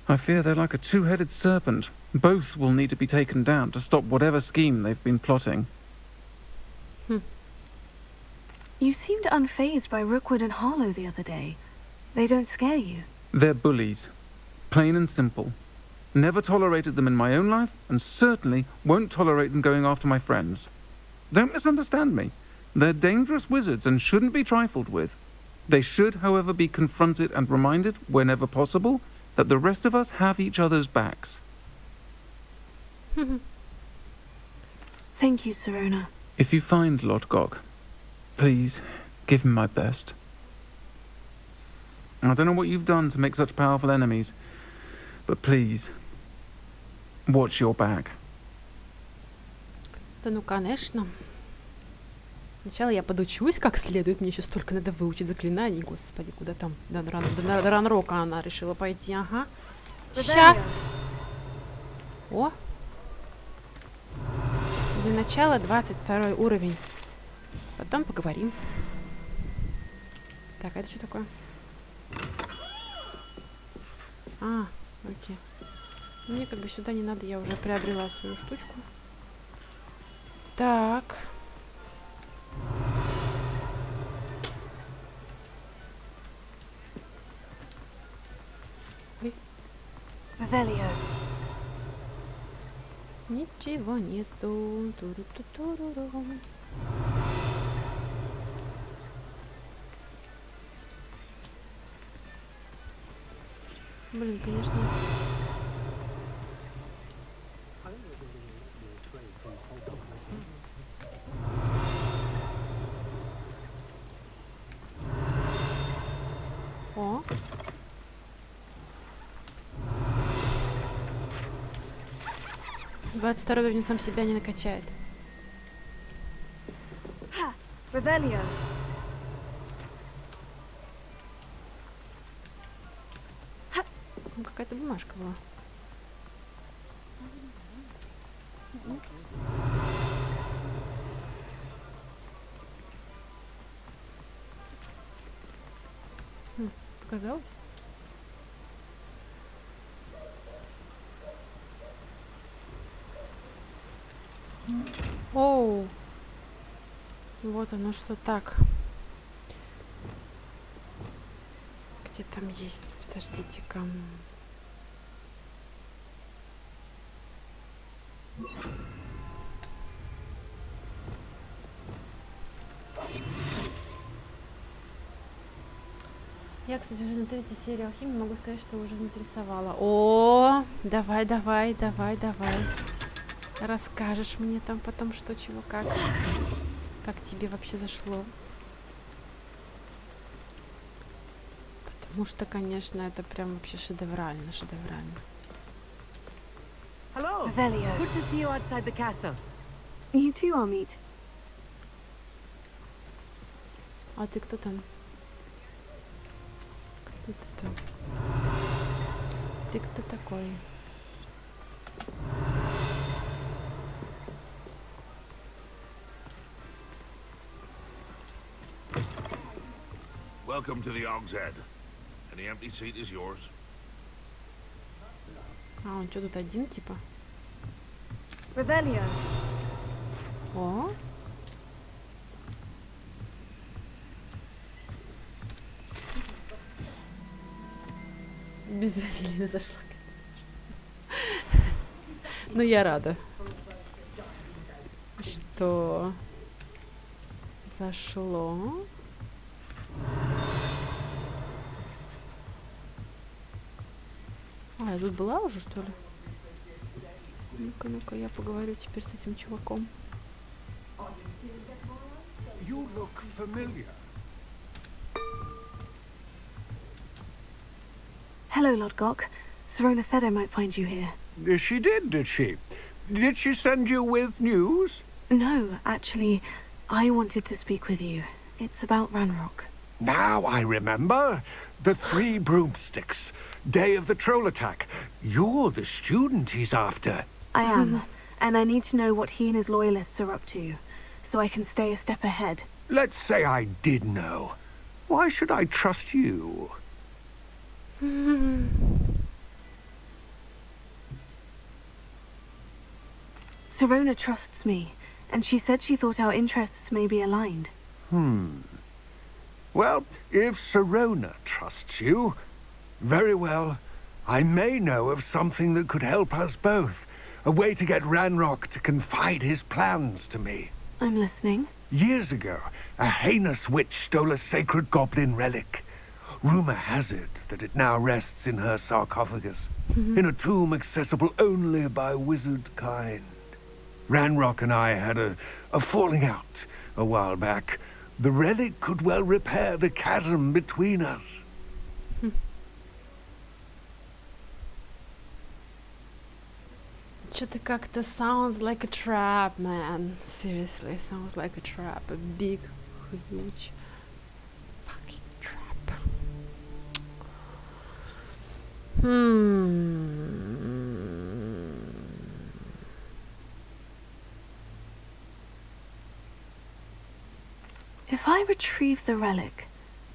I fear they're like a two-headed serpent. Both will need to be taken down to stop whatever scheme they've been plotting. You seemed unfazed by Rookwood and Harlow the other day. They don't scare you. They're bullies. Plain and simple. Never tolerated them in my own life, and certainly won't tolerate them going after my friends. Don't misunderstand me. They're dangerous wizards and shouldn't be trifled with. They should, however, be confronted and reminded, whenever possible, that the rest of us have each other's backs. Thank you, Sirona. If you find Lodgok, please give him my best. I don't know what you've done to make such powerful enemies, but please, watch your back. Да ну, конечно. Сначала я подучусь как следует. Мне еще столько надо выучить заклинаний. Господи, куда там? До Ранрока она решила пойти. Ага. Сейчас. О. Для начала 22 уровень. Потом поговорим. Так, а это что такое? А, окей. Мне как бы сюда не надо. Я уже приобрела свою штучку. Так. Revelio. Ничего нету. Туру-ту-туру-ру. Блин, конечно. О. Двадцать второй уровень сам себя не накачает. Ha! Revelio. Там какая-то бумажка была. Нет? Показалось? Оу. Вот оно что. Так. Где там есть? Подождите-ка. Я, кстати, уже на третьей серии алхимии могу сказать, что уже заинтересовала. О, давай, давай, давай, давай. Расскажешь мне там потом, что, чего, как. Как тебе вообще зашло. Потому что, конечно, это прям вообще шедеврально, шедеврально. Hello. Revelio. Good to see you outside the castle. You too, Amit. А ты кто там? Кто ты там? Ты кто такой? Welcome to the Og's Head. Any empty seat is yours. А, он что, тут один, типа? Revelio. О! Без Василины зашла. Ну, я рада, что зашло. А, я тут была уже, что ли? Ну-ка, ну-ка, я поговорю теперь с этим чуваком. You look familiar. Hello, Lodgok. Serona said I might find you here. She did she? Did she send you with news? No, actually, I wanted to speak with you. It's about Ranrock. Now I remember. The 3 broomsticks. Day of the troll attack. You're the student he's after. I am, and I need to know what he and his loyalists are up to, so I can stay a step ahead. Let's say I did know. Why should I trust you? Serona trusts me, and she said she thought our interests may be aligned. Well, if Serona trusts you, very well. I may know of something that could help us both. A way to get Ranrock to confide his plans to me. I'm listening. Years ago, a heinous witch stole a sacred goblin relic. Rumor has it that it now rests in her sarcophagus, in a tomb accessible only by wizard kind. Ranrock and I had a falling out a while back. The relic could well repair the chasm between us. Что-то как-то sounds like a trap, man. Seriously, sounds like a trap. A big, huge fucking trap. If I retrieve the relic,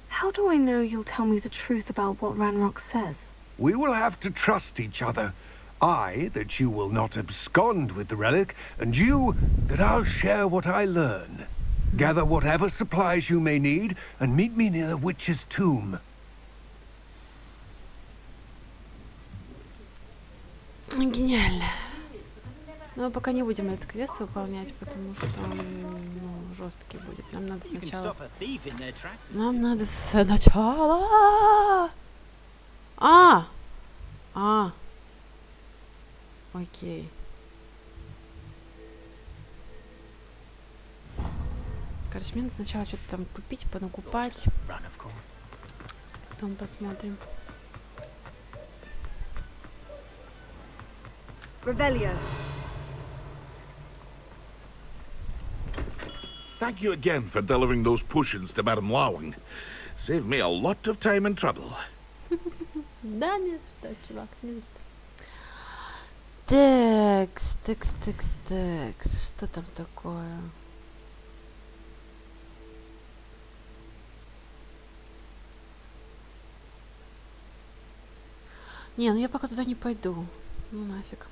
how do I know you'll tell me the truth about what Ranrock says? We will have to trust each other. I, that you will not abscond with the relic, and you, that I'll share what I learn. Gather whatever supplies you may need, and meet me near the witch's tomb. Гениально. Но пока не будем этот квест выполнять, потому что он жесткий будет. Нам надо сначала... Нам надо сначала... Окей. Короче, мне надо сначала что-то там купить, понакупать. Потом посмотрим. Revelio. Thank you again for delivering those potions to Madame Lawing. Saved me a lot of time and trouble. Да, не за что, чувак, не за что. Текст. Что там такое? Не, ну я пока туда не пойду. Ну нафиг.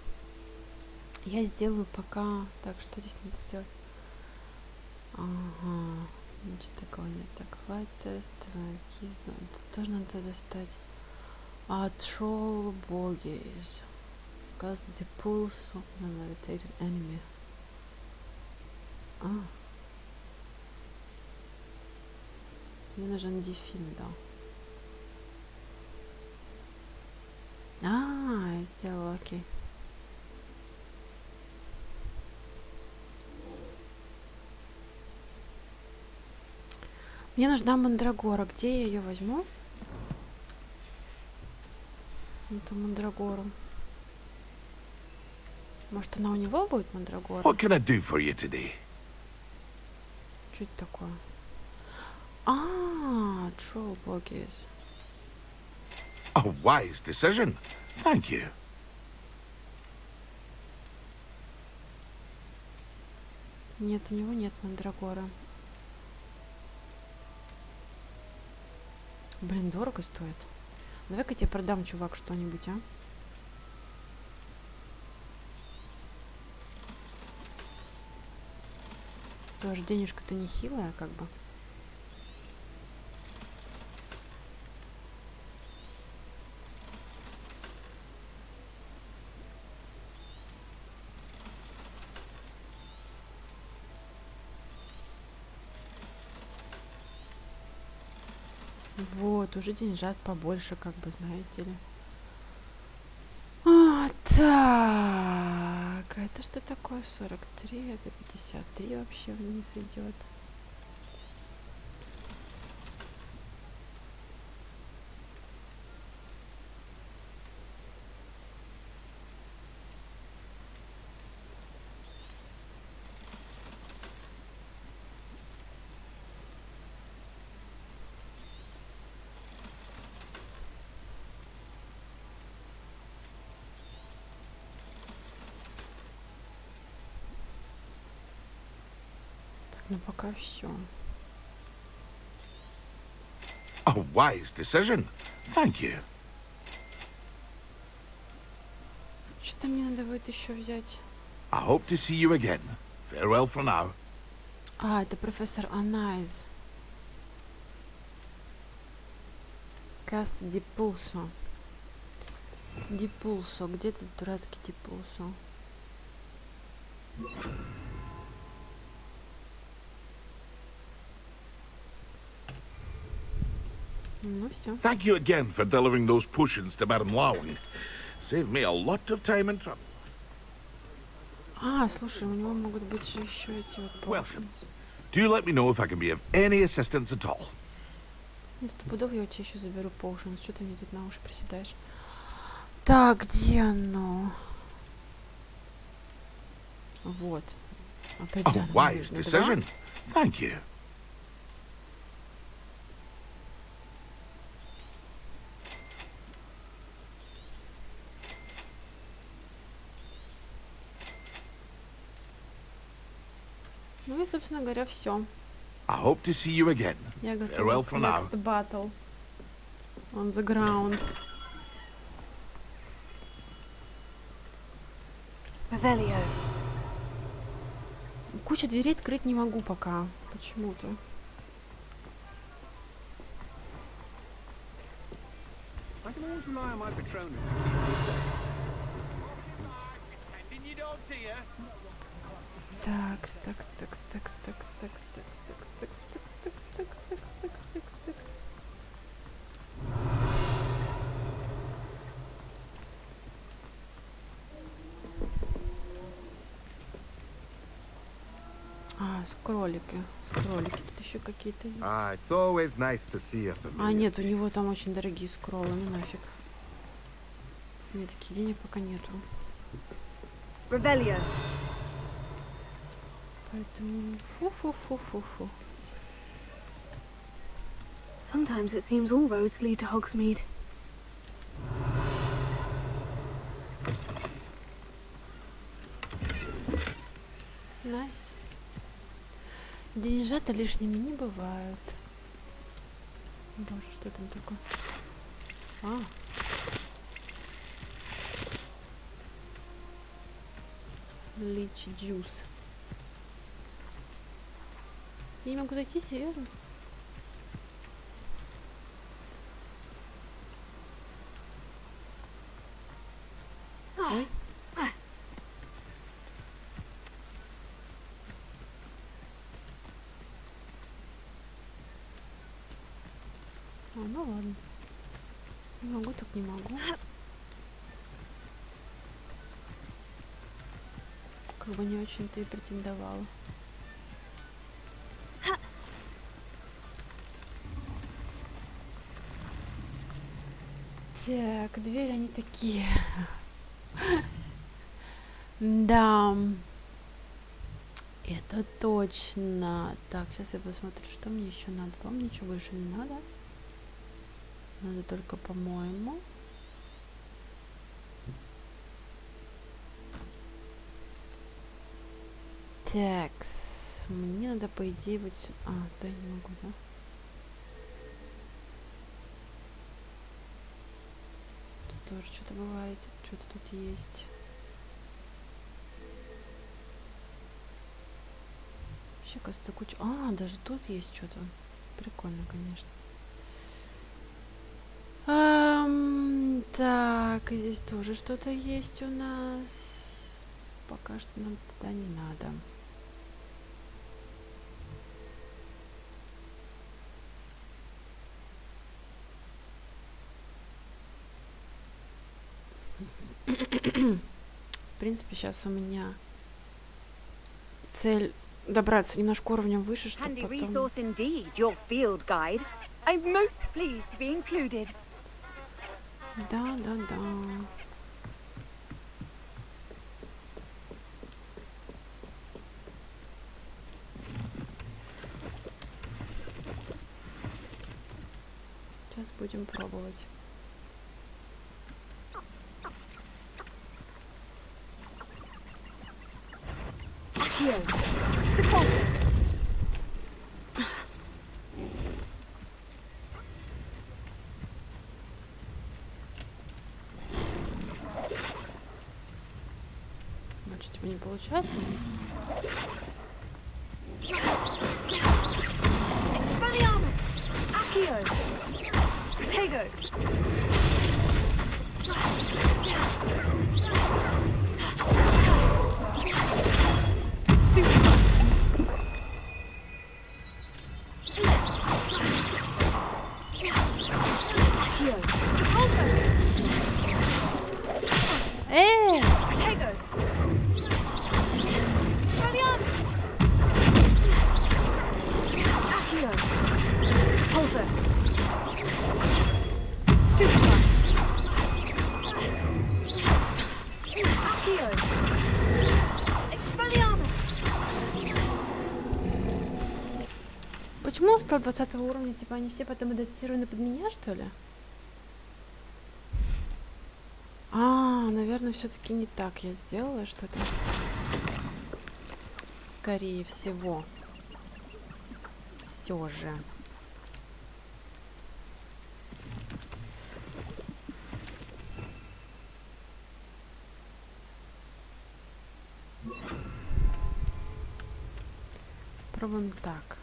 Я сделаю пока... Так, что здесь надо сделать? Ага. Ничего такого нет. Так, flight test. Тут тоже надо достать. Troll bogies. Cast the pulse on a levitating enemy. Мне нужен дефин, да. Я сделала, окей. Мне нужна мандрагора. Где я ее возьму? Это мандрагору. Может, она у него будет, мандрагора? What can I do for you today? Что это такое? Troll bogies. A wise decision. Thank you. Нет, у него нет мандрагора. Блин, дорого стоит. Давай-ка я тебе продам, чувак, что-нибудь, а? Тоже денежка-то нехилая, как бы. Вот, уже деньжат побольше, как бы, знаете ли. Так, это что такое? 43, это 53 вообще вниз идет. Ну, пока все. A wise decision. Thank you. Что-то мне надо будет еще взять. I hope to see you again. Farewell for now. Это профессор Анайз. Каст Дипулсо. Дипулсо. Где этот дурацкий Дипулсо? Ну все. Thank you again for delivering those potions to Madame Lowing. Saved me a lot of time and trouble. Слушай, у него могут быть же еще эти вот Welcome. potions. Do let me know if I can be of any assistance at all. Стопудово я у тебя еще заберу potions. Что ты мне тут на уши приседаешь? Так, где оно? Вот. A wise decision. Thank you. Ну и, собственно говоря, все. I hope to see you again. Я готова Farewell к for now. next battle. On the ground. Revelio. Кучу дверей открыть не могу пока. Почему-то. Такс, такс, такс, такс, такс, такс, такс, такс, такс, такс, такс, такс, такс, такс, такс, такс. Скроллики. Скроллики. Тут еще какие-то есть. It's always nice to see a familiar Нет, у него face. там очень дорогие скроллы. Ну нафиг. У меня таких денег пока нету. Revelio. Поэтому... Фу-фу-фу-фу-фу. Sometimes it seems all roads lead to Hogsmeade. Найс. Деньжата лишними не бывают. Боже, что там такое? Личи джус. Я не могу дойти, серьезно? Ой. Ну ладно. Не могу, так не могу. Как бы не очень-то и претендовала. Так, двери они такие. Да. Это точно. Так, сейчас я посмотрю, что мне еще надо. Вам ничего больше не надо. Надо только, по-моему. Так, мне надо, по идее, вот сюда. А, да, я не могу, да? Тут тоже что-то бывает. Что-то тут есть. Вообще, кажется, куча... А, даже тут есть что-то. Прикольно, конечно. Так, и здесь тоже что-то есть у нас. Пока что нам туда не надо. В принципе, сейчас у меня цель добраться немножко уровнем выше, чтобы потом... resource indeed, your field guide. I'm most pleased to be included. Да. Сейчас будем пробовать. Here, the closet. Значит, типа не получается? Expelliarmus. Accio. Protego. Почему он стал 20 уровня? Типа они все потом адаптированы под меня, что ли? А, наверное, все-таки не так я сделала что-то. Скорее всего. Все же. Пробуем так.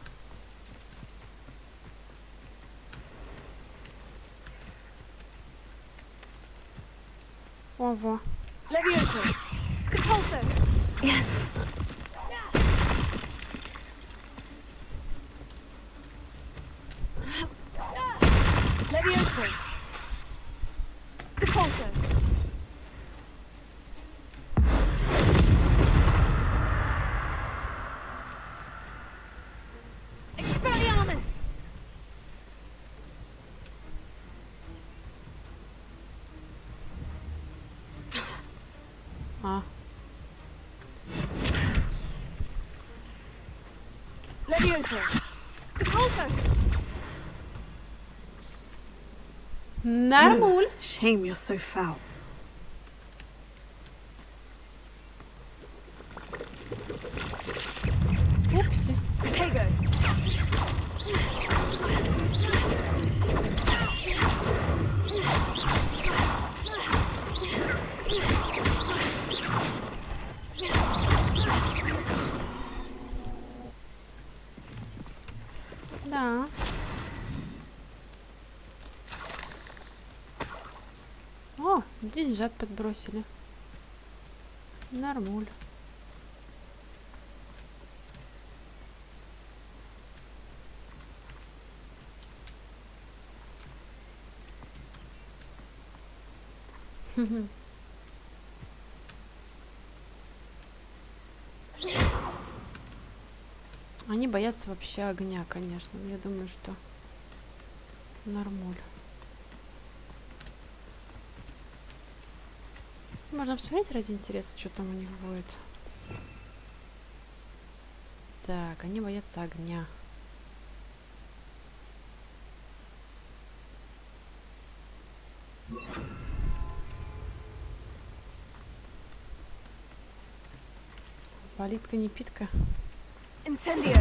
Ого. Leviosa. Repulso. Yes. Leviosa. Repulso. Expelliarmus. А. Leviosa. Repulso. Нормуль. Shame you're so foul. Упси. Protego. Деньжат подбросили. Нормуль. Они боятся вообще огня, конечно. Но я думаю, что нормуль. Можно посмотреть ради интереса, что там у них будет. Так, они боятся огня. Палитка, не питка. Incendio!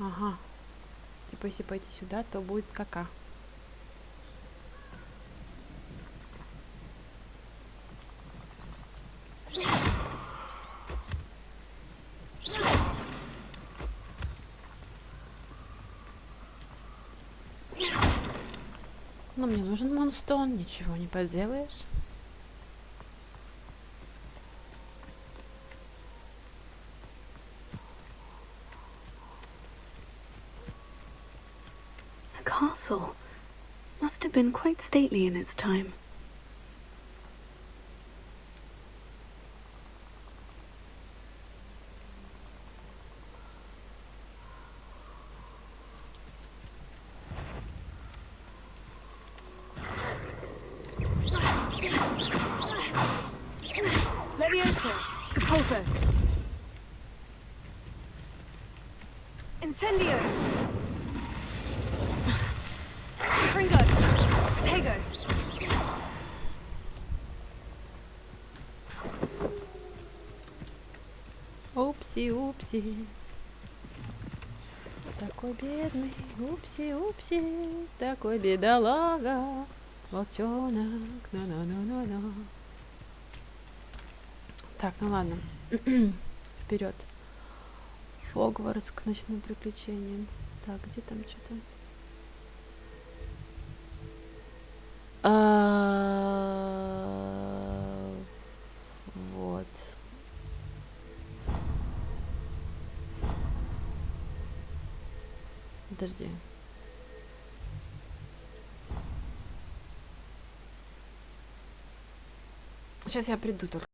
Ага. Типа, если пойти сюда, то будет кака. Но мне нужен монстон, ничего не поделаешь. A castle. Must have been quite stately in its time. Leviosaaaaaaaa! Capulso! Incendio! Fringo! Protego! Упси-упси. Такой бедный, упси-упси. Такой бедолага. Волчонок. На-на-на-на-на. Так, ну ладно. Вперед. Хогвартс к ночным приключениям. Так, где там что-то? Вот. Подожди. Сейчас я приду только.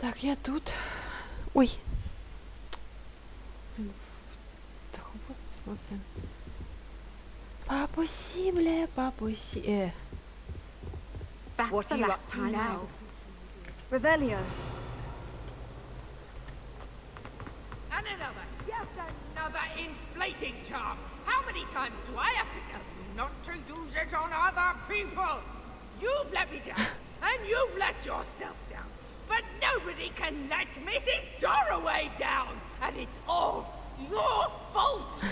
Так, я тут. Ой. Блин, да хвост сорвался. Pas possible. That's the last time now. Revelio. And another, yet another inflating charm. How many times do I have to tell you not to use it on other people? You've let me down, and you've let yourself down. But nobody can let Mrs. Doroway down, and it's all your fault.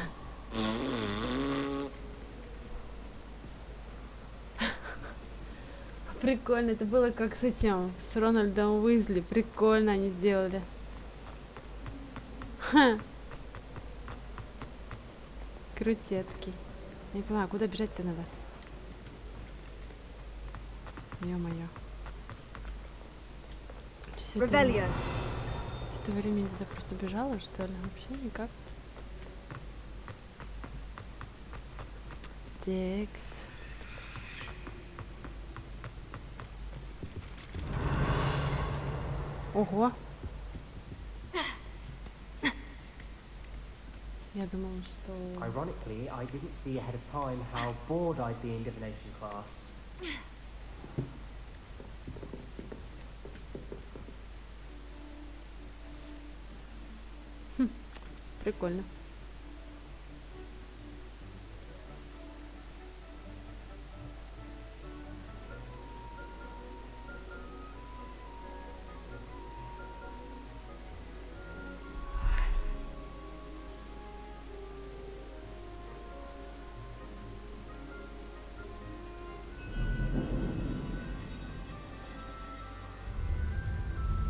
Прикольно, это было как с этим, с Рональдом Уизли. Прикольно они сделали. Ха. Крутецкий. Не понимаю, куда бежать-то надо? Ё-моё. Revelio. С этого времени туда просто бежала, что ли? Вообще никак. Текс. Ого! Я думала, что... Ironically, I didn't see ahead of time how bored I'd be in divination class. Прикольно.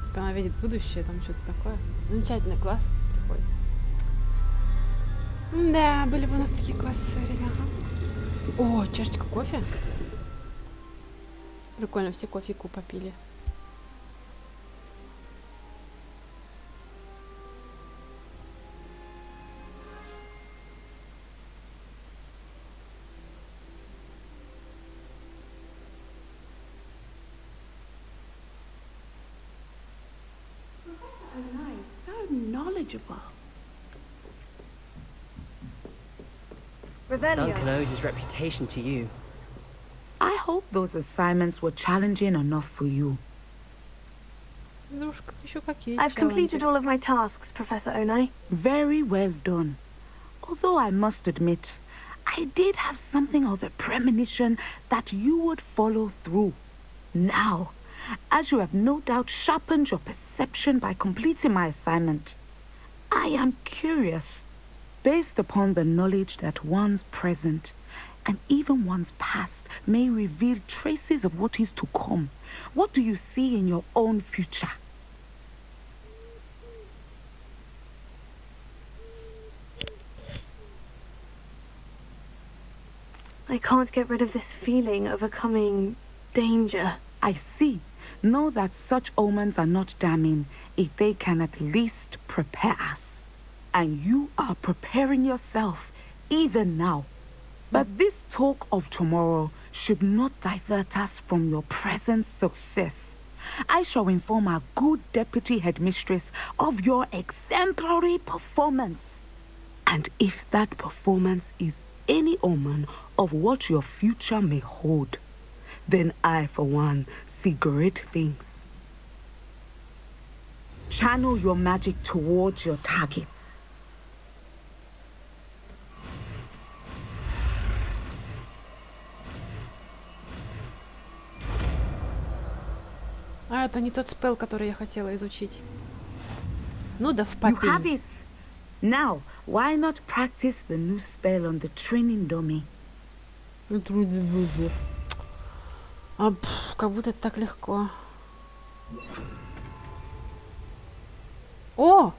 Типа она видит будущее, там что-то такое. Замечательный класс приходит. Да, были бы у нас такие классы в свое время. Ага. О, чашечка кофе. Прикольно, все кофейку попили. So knowledgeable. Revelio. Duncan owes his reputation to you. I hope those assignments were challenging enough for you. I've completed all of my tasks, Professor Onai. Very well done. Although I must admit, I did have something of a premonition that you would follow through. Now, as you have no doubt sharpened your perception by completing my assignment, I am curious, based upon the knowledge that one's present and even one's past may reveal traces of what is to come. What do you see in your own future? I can't get rid of this feeling of a coming danger. I see. Know that such omens are not damning if they can at least prepare us. And you are preparing yourself, even now. But this talk of tomorrow should not divert us from your present success. I shall inform our good deputy headmistress of your exemplary performance. And if that performance is any omen of what your future may hold, then I, for one, see great things. Channel your magic towards your targets. А, это не тот спелл, который я хотела изучить. Ну да в You попе. have it. Now, why not practice the new spell on the training dummy? А, как будто это так легко. О!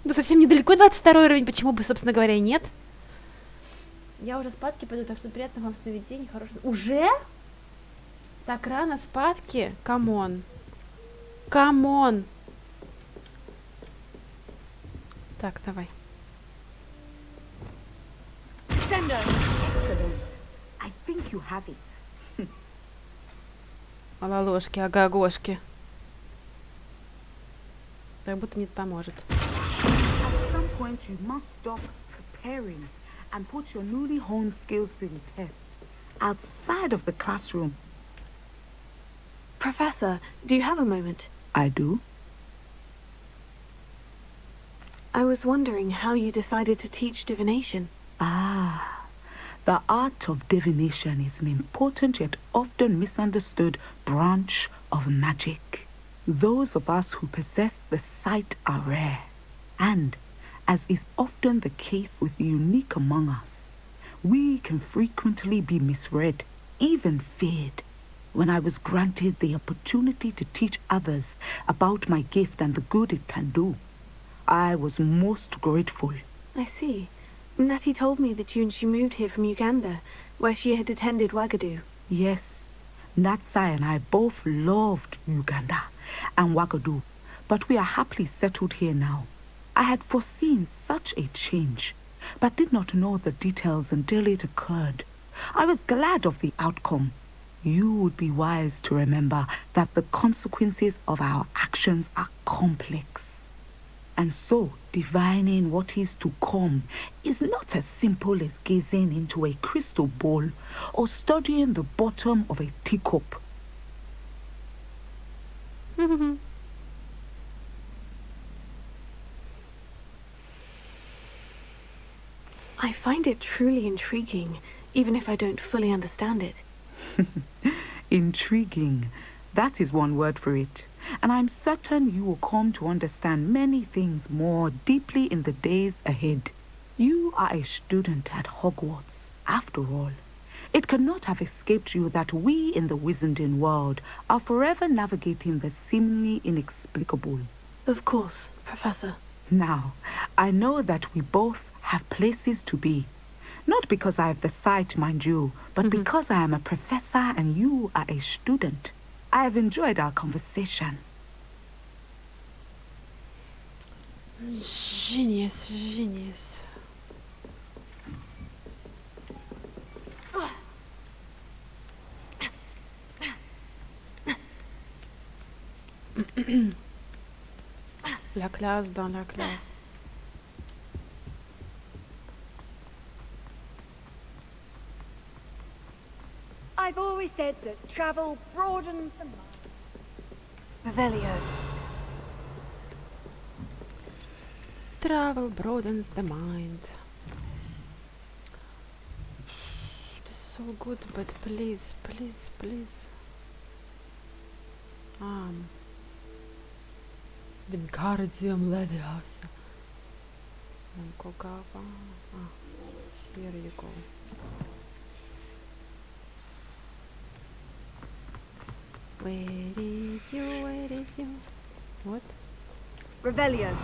Да совсем недалеко 22 уровень, почему бы, собственно говоря, и нет? Я уже спадки пойду, так что приятных вам сновидений, хороших... Уже? Так рано спадки? Камон. Камон. Так, давай. Excellent. I think you have it. Алалошки, агагошки. Как будто не поможет. At some point, you must stop preparing and put your newly honed skills to the test outside of the classroom. Professor, do you have a moment? I do. I was wondering how you decided to teach divination. Ah, the art of divination is an important yet often misunderstood branch of magic. Those of us who possess the sight are rare, and, as is often the case with the unique among us, we can frequently be misread, even feared. When I was granted the opportunity to teach others about my gift and the good it can do, I was most grateful. I see. Natty told me that you and she moved here from Uganda, where she had attended Wagadu. Yes, Natsai and I both loved Uganda and Wagadu, but we are happily settled here now. I had foreseen such a change, but did not know the details until it occurred. I was glad of the outcome. You would be wise to remember that the consequences of our actions are complex. And so, divining what is to come is not as simple as gazing into a crystal ball or studying the bottom of a teacup. I find it truly intriguing, even if I don't fully understand it. Intriguing. That is one word for it. And I'm certain you will come to understand many things more deeply in the days ahead. You are a student at Hogwarts, after all. It cannot have escaped you that we in the Wizarding world are forever navigating the seemingly inexplicable. Of course, Professor. Now, I know that we both have places to be. Not because I have the sight, mind you, but because I am a professor and you are a student. I have enjoyed our conversation. Genius, genius. La classe dans la classe. I've always said that travel broadens the mind. Revelio. Travel broadens the mind. This is so good, but please, please, please. Wingardium Leviosa. Here you go. Where is you? Where is you? What? Revelio.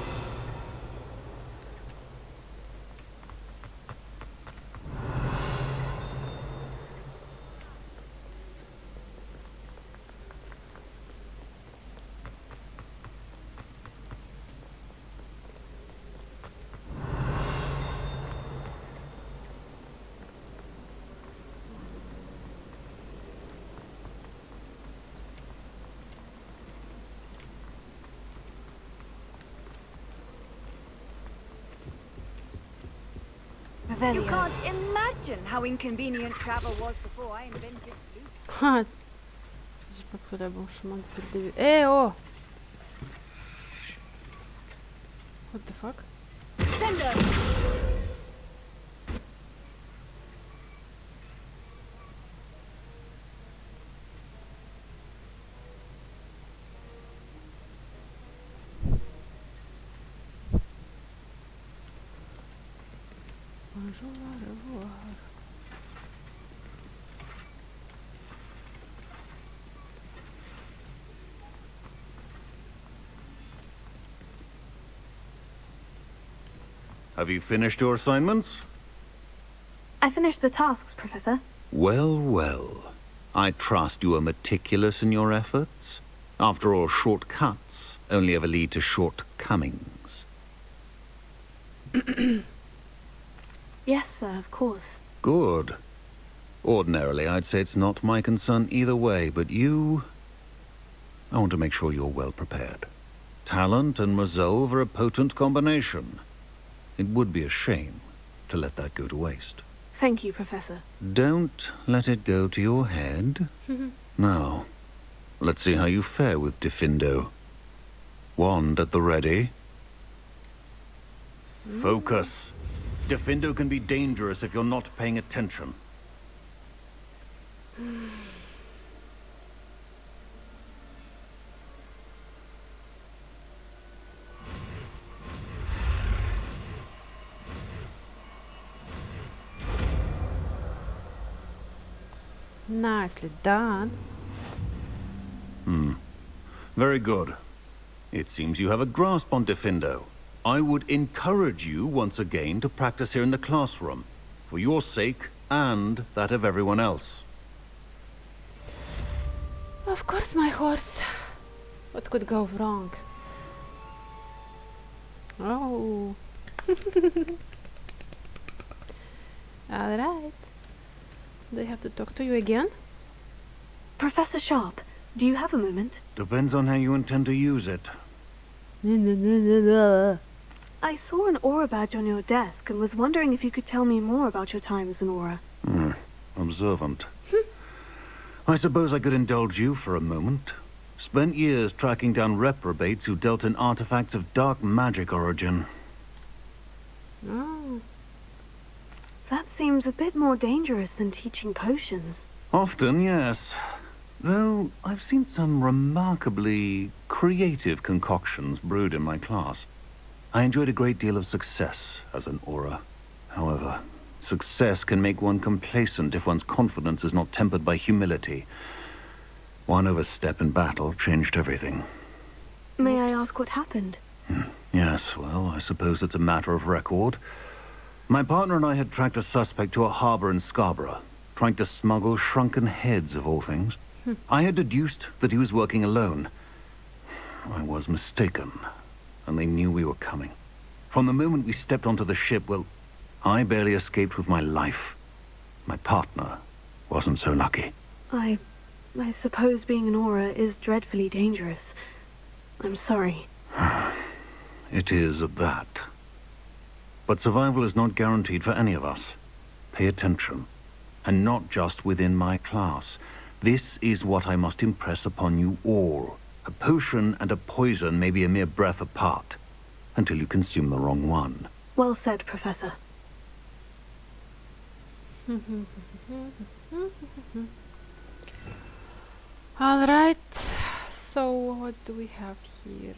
You can't imagine how inconvenient travel was before I invented Luke. Ha! J'ai pas pris la bon chemin depuis le début. Eh oh! What the fuck? Sender! Bonjour, au revoir. Have you finished your assignments? I finished the tasks, Professor. Well, well. I trust you are meticulous in your efforts. After all, shortcuts only ever lead to shortcomings. Yes, sir, of course. Good. Ordinarily, I'd say it's not my concern either way, but you I want to make sure you're well prepared. Talent and resolve are a potent combination. It would be a shame to let that go to waste. Thank you, Professor. Don't let it go to your head. Now, let's see how you fare with Diffindo. Wand at the ready. Focus. Diffindo can be dangerous if you're not paying attention. Nicely done. Very good. It seems you have a grasp on Diffindo. I would encourage you once again to practice here in the classroom, for your sake and that of everyone else. Of course, my horse. What could go wrong? Oh. Alright. Do I have to talk to you again? Professor Sharp, do you have a moment? Depends on how you intend to use it. I saw an aura badge on your desk and was wondering if you could tell me more about your time as an aura. Observant. I suppose I could indulge you for a moment. Spent years tracking down reprobates who dealt in artifacts of dark magic origin. Oh. That seems a bit more dangerous than teaching potions. Often, yes. Though I've seen some remarkably creative concoctions brewed in my class. I enjoyed a great deal of success as an aura. However, success can make one complacent if one's confidence is not tempered by humility. One overstep in battle changed everything. May I ask what happened? Yes, well, I suppose it's a matter of record. My partner and I had tracked a suspect to a harbor in Scarborough, trying to smuggle shrunken heads of all things. I had deduced that he was working alone. I was mistaken, and they knew we were coming. From the moment we stepped onto the ship, well, I barely escaped with my life. My partner wasn't so lucky. I suppose being an aura is dreadfully dangerous. I'm sorry. It is at that. But survival is not guaranteed for any of us. Pay attention. And not just within my class. This is what I must impress upon you all. A potion and a poison may be a mere breath apart, until you consume the wrong one. Well said, Professor. All right. So what do we have here?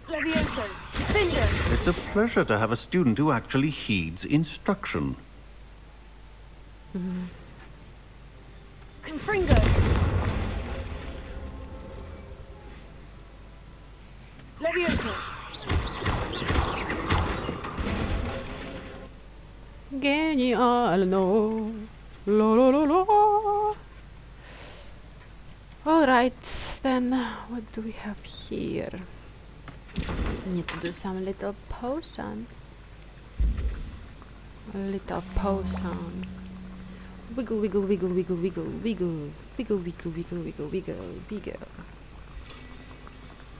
Levioso, Finger! It's a pleasure to have a student who actually heeds instruction. Confringo! Levioso! Genial, no. La. All right, then what do we have here? Need to do some little potion. A little potion. Wiggle, wiggle, wiggle, wiggle, wiggle, wiggle, wiggle, wiggle, wiggle, wiggle, wiggle, wiggle.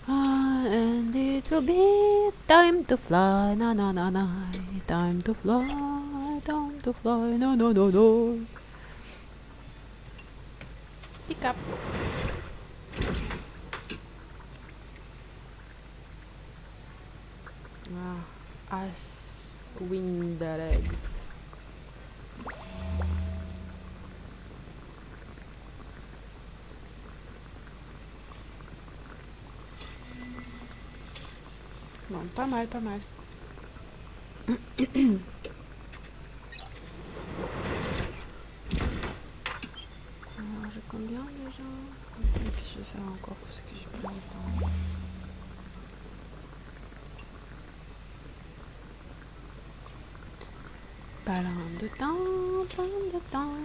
And it will be time to fly, na na na na. Time to fly, no no no no. Pick up. I swing the legs. Bon, pas mal, pas mal. Alors, j'ai combien déjà? Et puis je vais faire encore parce que j'ai pas le temps. Plein de temps, plein de temps.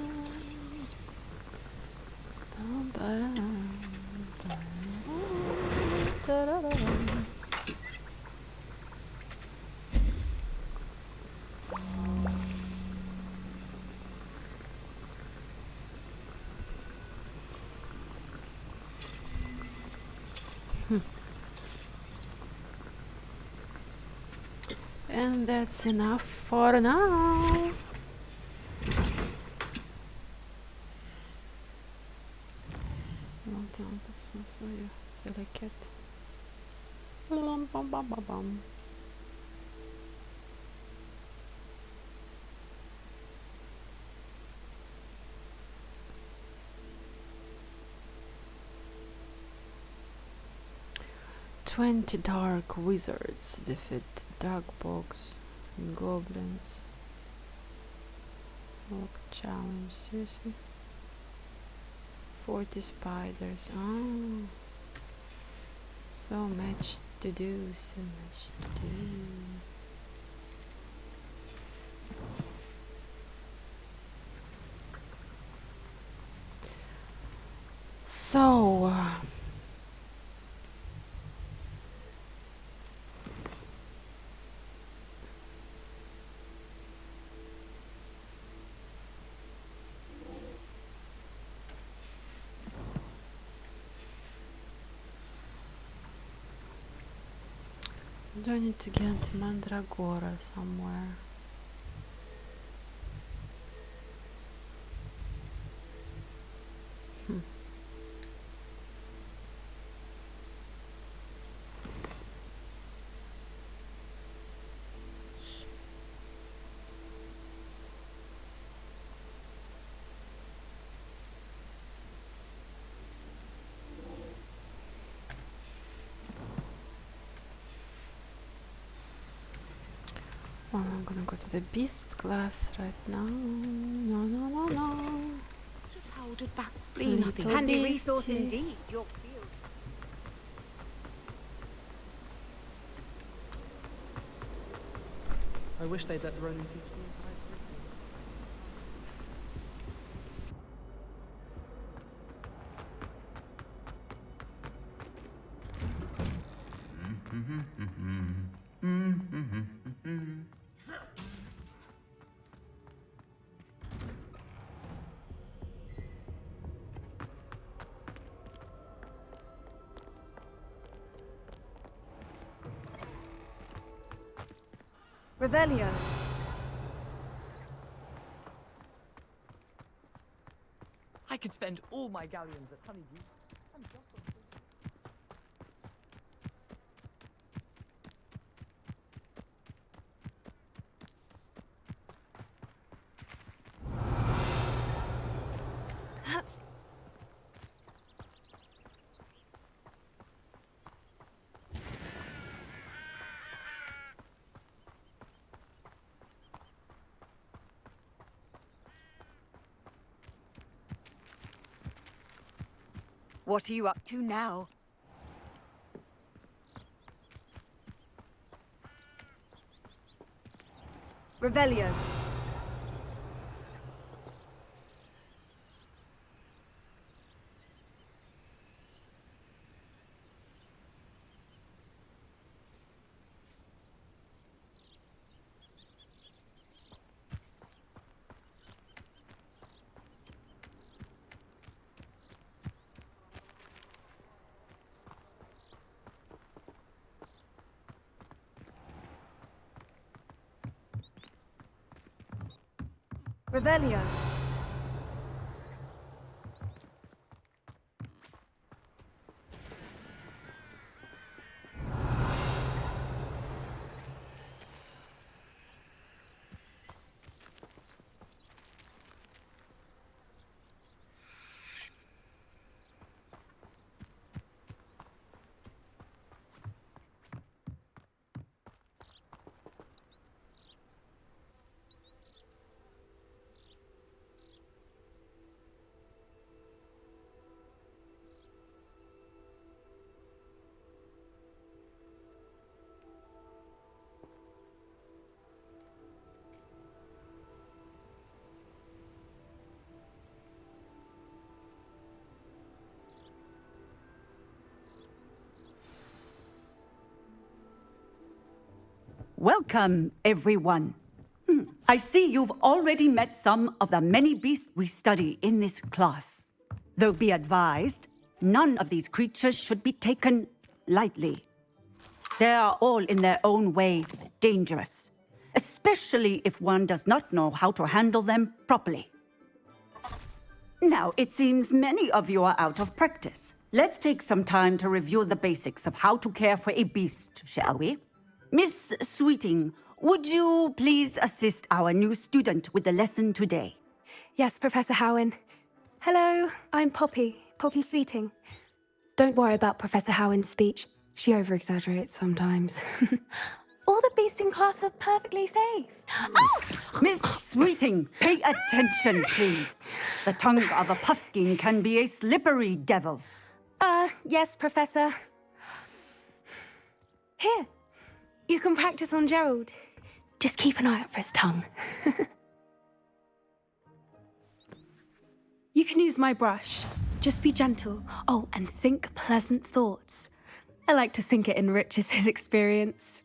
Pam, pam, pam, pam. And that's enough for now. Så jag select. Bam bam bam bam bam. "20 dark wizards defeat dog bogs and goblins." Look, challenge, seriously? 40 spiders. Oh, so much to do, so much to do. So, do I need to get Mandragora somewhere? Well, I'm gonna go to the beast class right now. No. Just how did that spleen? Little Handy resource beastie. indeed. Your field. I wish they'd let the Roman teach me. Revelio. I could spend all my galleons at Honeydew. I'm just on What are you up to now? Revelio. Revelio. Welcome, everyone. I see you've already met some of the many beasts we study in this class. Though be advised, none of these creatures should be taken lightly. They are all in their own way dangerous, especially if one does not know how to handle them properly. Now, it seems many of you are out of practice. Let's take some time to review the basics of how to care for a beast, shall we? Miss Sweeting, would you please assist our new student with the lesson today? Yes, Professor Howen. Hello, I'm Poppy Sweeting. Don't worry about Professor Howen's speech. She over-exaggerates sometimes. All the beasts in class are perfectly safe. Oh! Miss Sweeting, pay attention, please. The tongue of a puffskein can be a slippery devil. Yes, Professor. Here, you can practice on Gerald. Just keep an eye out for his tongue. You can use my brush. Just be gentle. Oh, and think pleasant thoughts. I like to think it enriches his experience.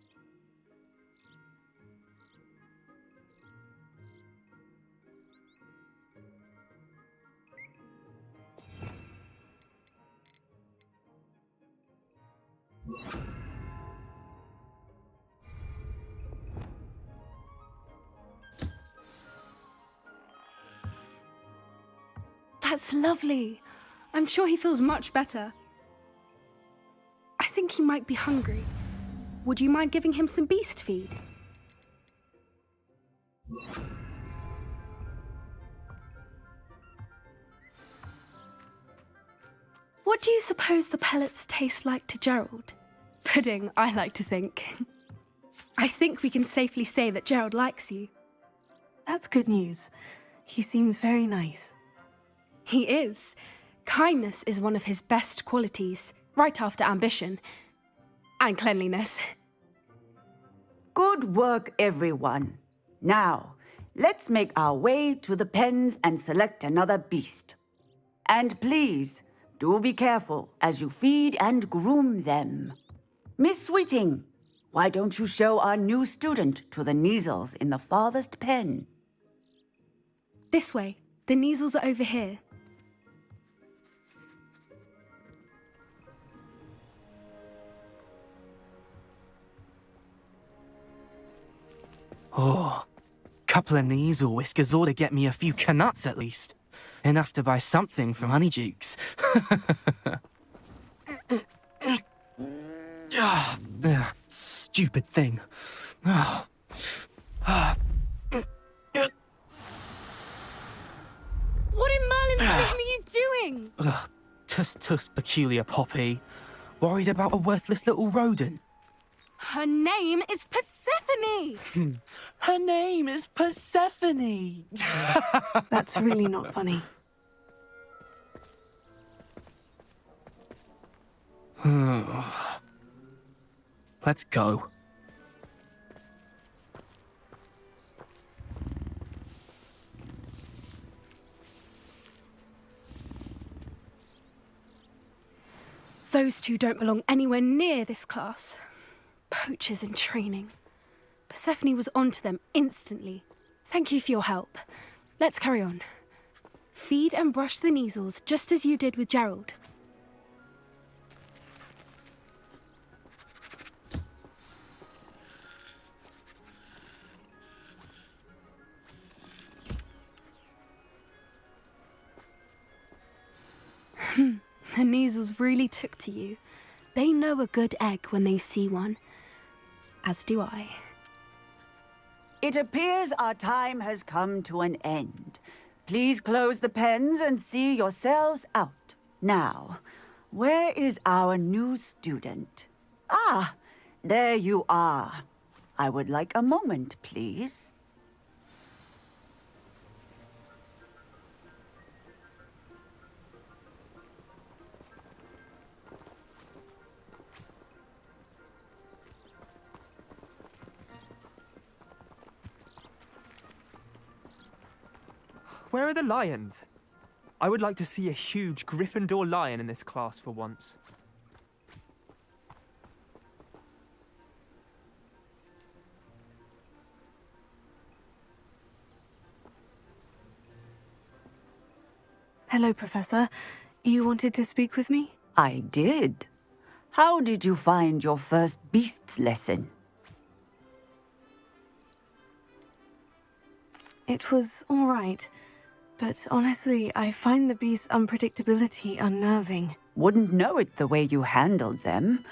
That's lovely. I'm sure he feels much better. I think he might be hungry. Would you mind giving him some beast feed? What do you suppose the pellets taste like to Gerald? Pudding, I like to think. I think we can safely say that Gerald likes you. That's good news. He seems very nice. He is. Kindness is one of his best qualities, right after ambition. And cleanliness. Good work, everyone. Now, let's make our way to the pens and select another beast. And please, do be careful as you feed and groom them. Miss Sweeting, why don't you show our new student to the Neasels in the farthest pen? This way. The Neasels are over here. Oh, couple of Neasel whiskers ought to get me a few canuts at least. Enough to buy something from Honeydukes. Stupid thing. Oh. What in Merlin's name are you doing? Tuss, peculiar Poppy. Worried about a worthless little rodent? Her name is Persephone! Her name is Persephone! That's really not funny. Let's go. Those two don't belong anywhere near this class. Poachers in training. Persephone was onto them instantly. Thank you for your help. Let's carry on. Feed and brush the Neasels just as you did with Gerald. The Neasels really took to you. They know a good egg when they see one. As do I. It appears our time has come to an end. Please close the pens and see yourselves out. Now, where is our new student? Ah, there you are. I would like a moment, please. Where are the lions? I would like to see a huge Gryffindor lion in this class for once. Hello, Professor. You wanted to speak with me? I did. How did you find your first beasts lesson? It was all right. But honestly, I find the beast's unpredictability unnerving. Wouldn't know it the way you handled them.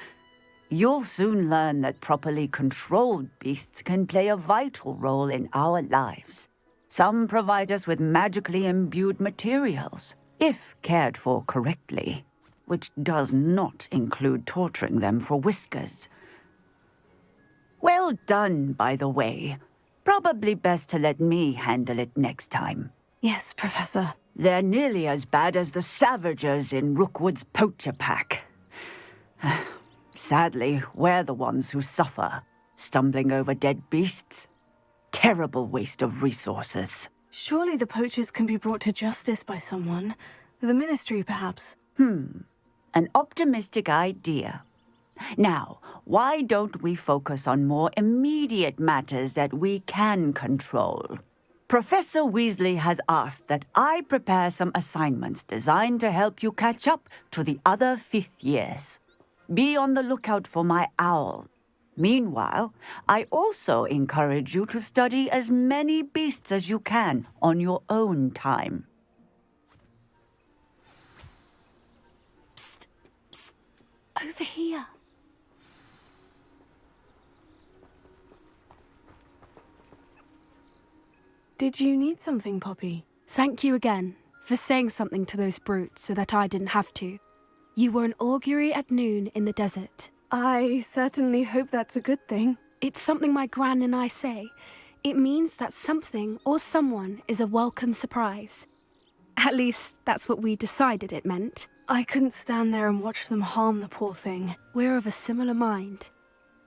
You'll soon learn that properly controlled beasts can play a vital role in our lives. Some provide us with magically imbued materials, if cared for correctly, which does not include torturing them for whiskers. Well done, by the way. Probably best to let me handle it next time. Yes, Professor. They're nearly as bad as the Savagers in Rookwood's poacher pack. Sadly, we're the ones who suffer, stumbling over dead beasts. Terrible waste of resources. Surely the poachers can be brought to justice by someone. The Ministry, perhaps. An optimistic idea. Now, why don't we focus on more immediate matters that we can control? Professor Weasley has asked that I prepare some assignments designed to help you catch up to the other 5th years. Be on the lookout for my owl. Meanwhile, I also encourage you to study as many beasts as you can on your own time. Psst, psst, over here. Did you need something, Poppy? Thank you again for saying something to those brutes so that I didn't have to. You were an augury at noon in the desert. I certainly hope that's a good thing. It's something my gran and I say. It means that something or someone is a welcome surprise. At least, that's what we decided it meant. I couldn't stand there and watch them harm the poor thing. We're of a similar mind.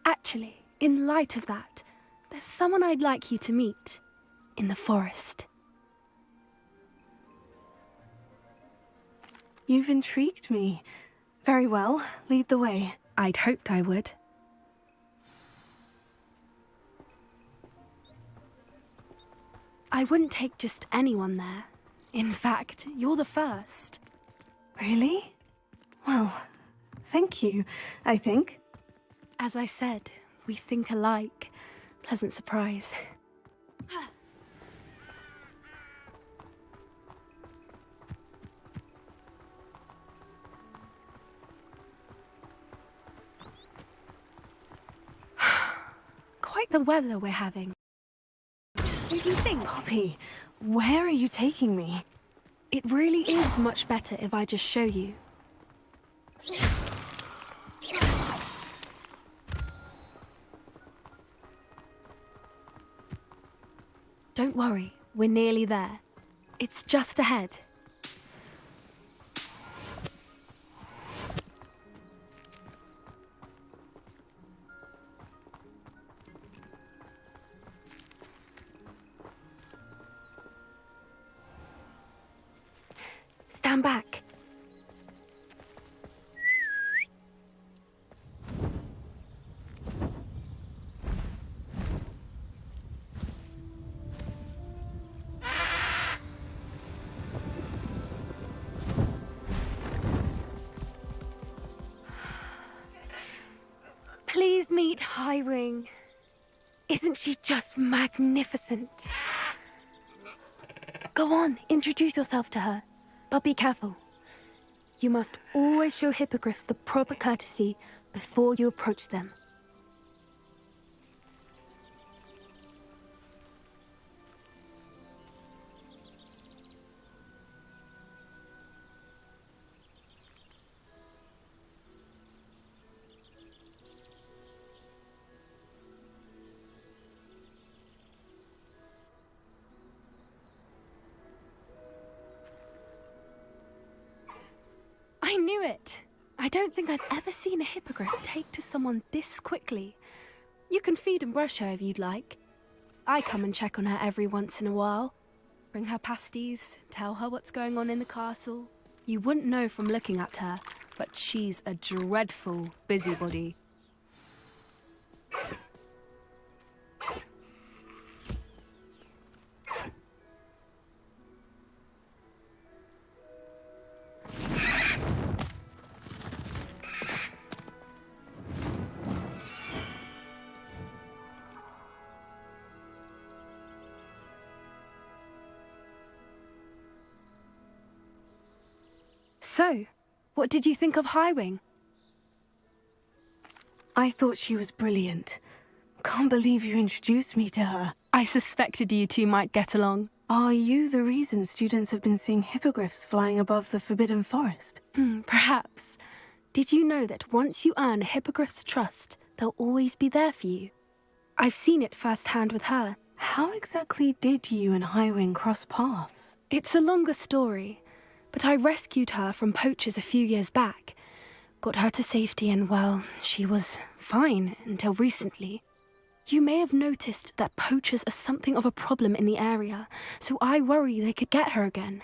Actually, in light of that, there's someone I'd like you to meet. In the forest. You've intrigued me. Very well, lead the way. I'd hoped I would. I wouldn't take just anyone there. In fact, you're the first. Really? Well, thank you, I think. As I said, we think alike. Pleasant surprise. Quite the weather we're having. What do you think? Poppy, where are you taking me? It really is much better if I just show you. Don't worry, we're nearly there. It's just ahead. Stand back. Please meet Highwing. Isn't she just magnificent? Go on, introduce yourself to her. But be careful. You must always show hippogriffs the proper courtesy before you approach them. I knew it! I don't think I've ever seen a hippogriff take to someone this quickly. You can feed and brush her if you'd like. I come and check on her every once in a while. Bring her pasties, tell her what's going on in the castle. You wouldn't know from looking at her, but she's a dreadful busybody. So, what did you think of Highwing? I thought she was brilliant. Can't believe you introduced me to her. I suspected you two might get along. Are you the reason students have been seeing hippogriffs flying above the Forbidden Forest? Perhaps. Did you know that once you earn a hippogriff's trust, they'll always be there for you? I've seen it firsthand with her. How exactly did you and Highwing cross paths? It's a longer story, but I rescued her from poachers a few years back. Got her to safety and, well, she was fine until recently. You may have noticed that poachers are something of a problem in the area, so I worry they could get her again.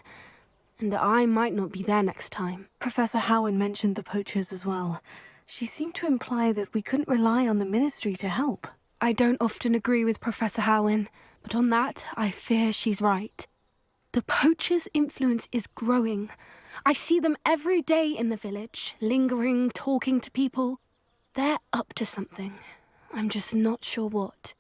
And I might not be there next time. Professor Howin mentioned the poachers as well. She seemed to imply that we couldn't rely on the Ministry to help. I don't often agree with Professor Howin, but on that, I fear she's right. The poachers' influence is growing. I see them every day in the village, lingering, talking to people. They're up to something. I'm just not sure what.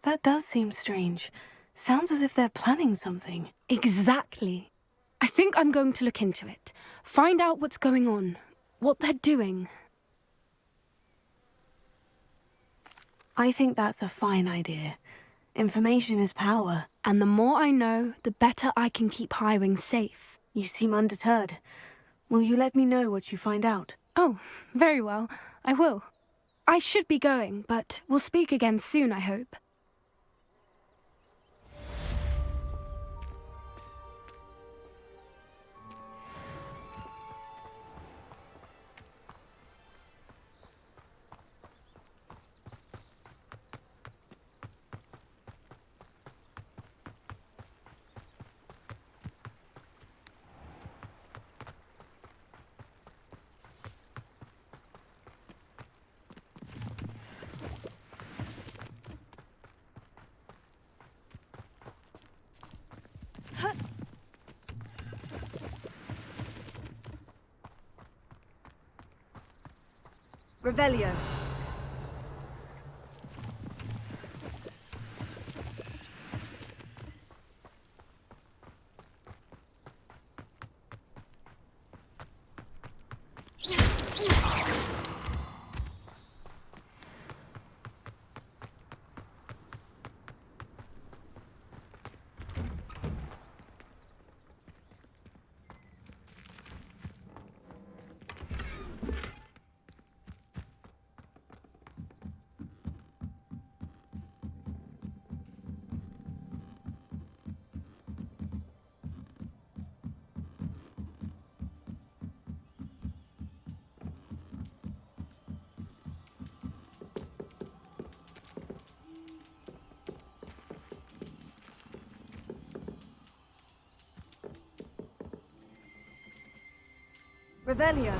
That does seem strange. Sounds as if they're planning something. Exactly. I think I'm going to look into it. Find out what's going on, what they're doing. I think that's a fine idea. Information is power. And the more I know, the better I can keep Highwing safe. You seem undeterred. Will you let me know what you find out? Oh, very well. I will. I should be going, but we'll speak again soon, I hope. Revelio. Revelio.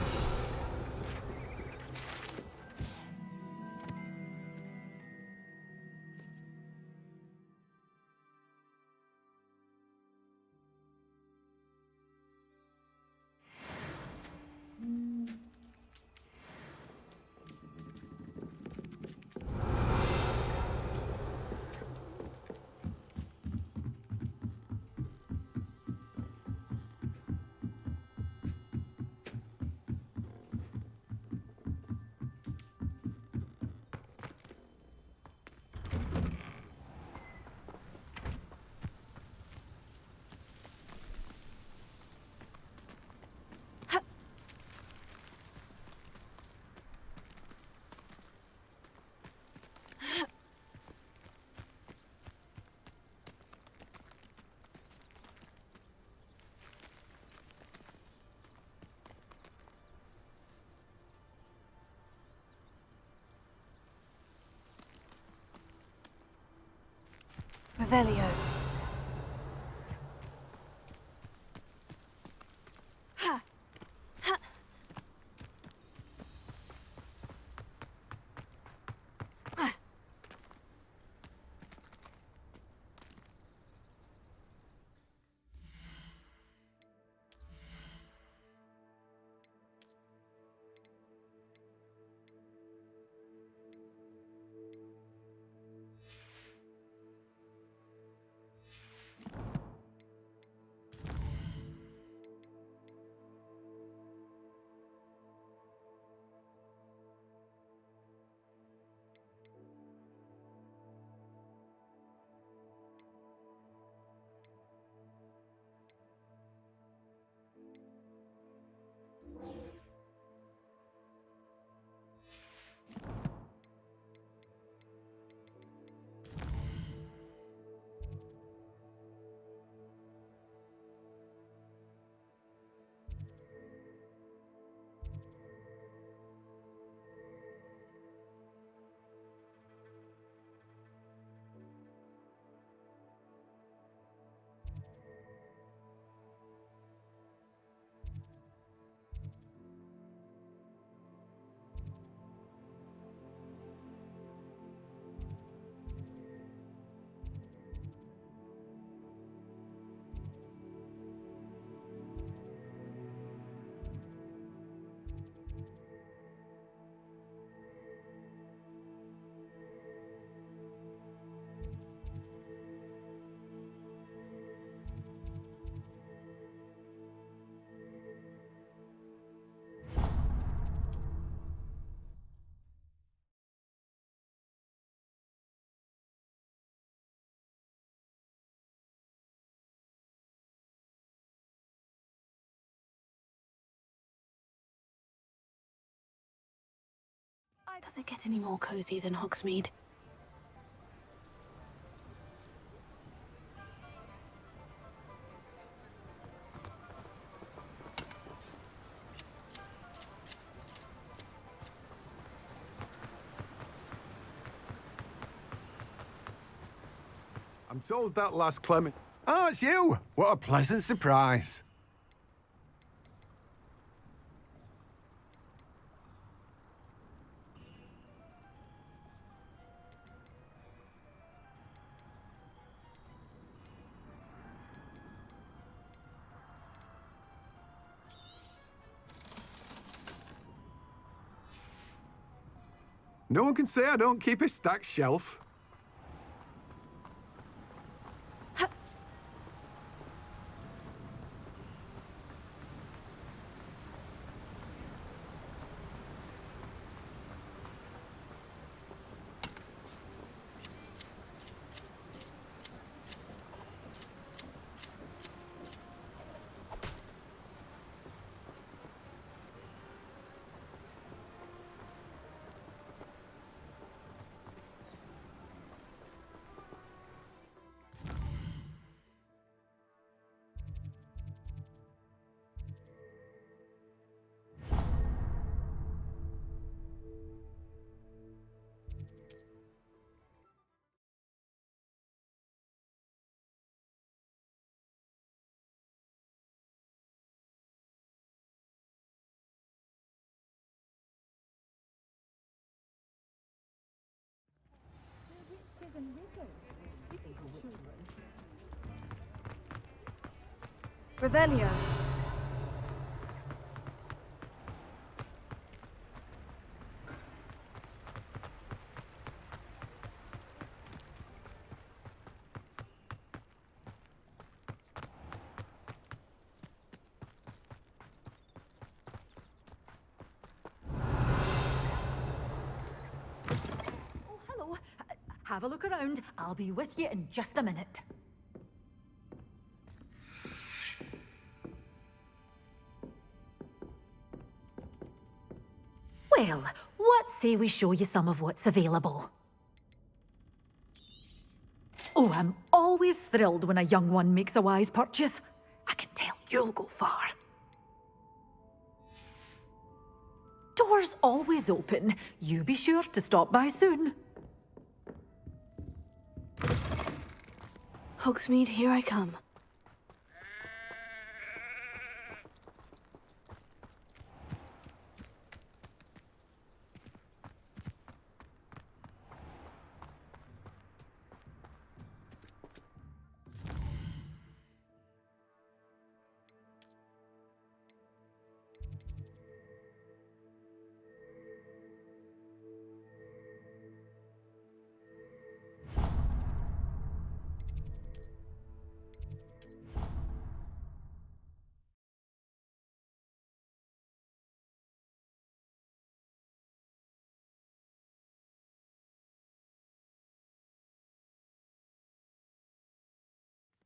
Revelio. Does it get any more cozy than Hogsmeade? I'm told that last Clement... Oh, it's you! What a pleasant surprise. No one can say I don't keep a stacked shelf. Revelio. Oh, hello. Have a look around. I'll be with you in just a minute. Well, what say we show you some of what's available? Oh, I'm always thrilled when a young one makes a wise purchase. I can tell you'll go far. Doors always open. You be sure to stop by soon. Hogsmeade, here I come.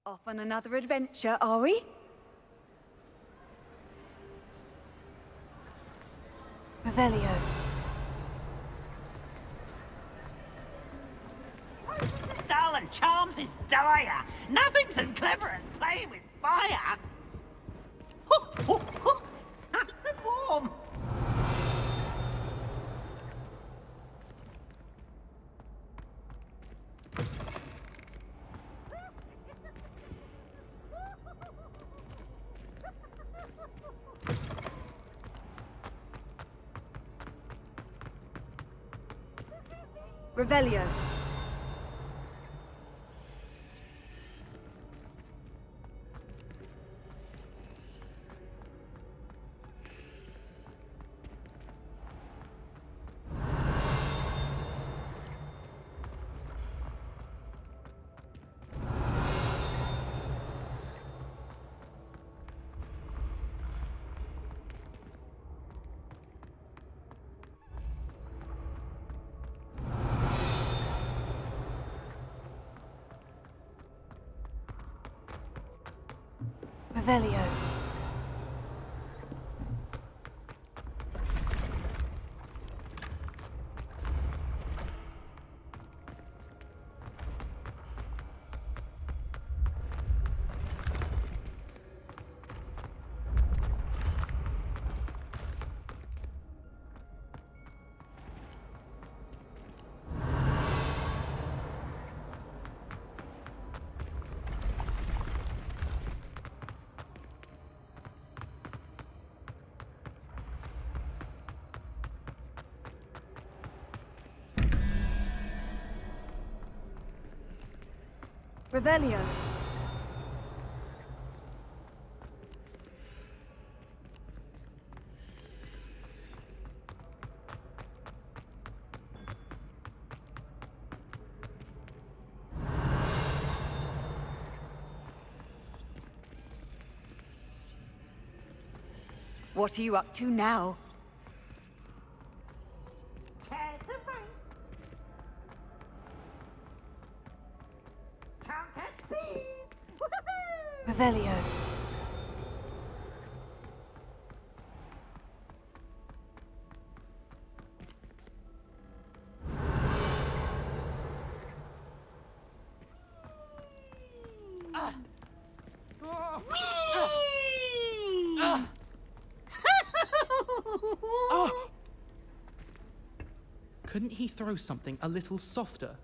Off on another adventure, are we? Revelio. Darling charms is dire. Nothing's as clever as playing with fire. Nice and warm. Revelio. Revelio. Revelio. What are you up to now? Revelio. Couldn't he throw something a little softer?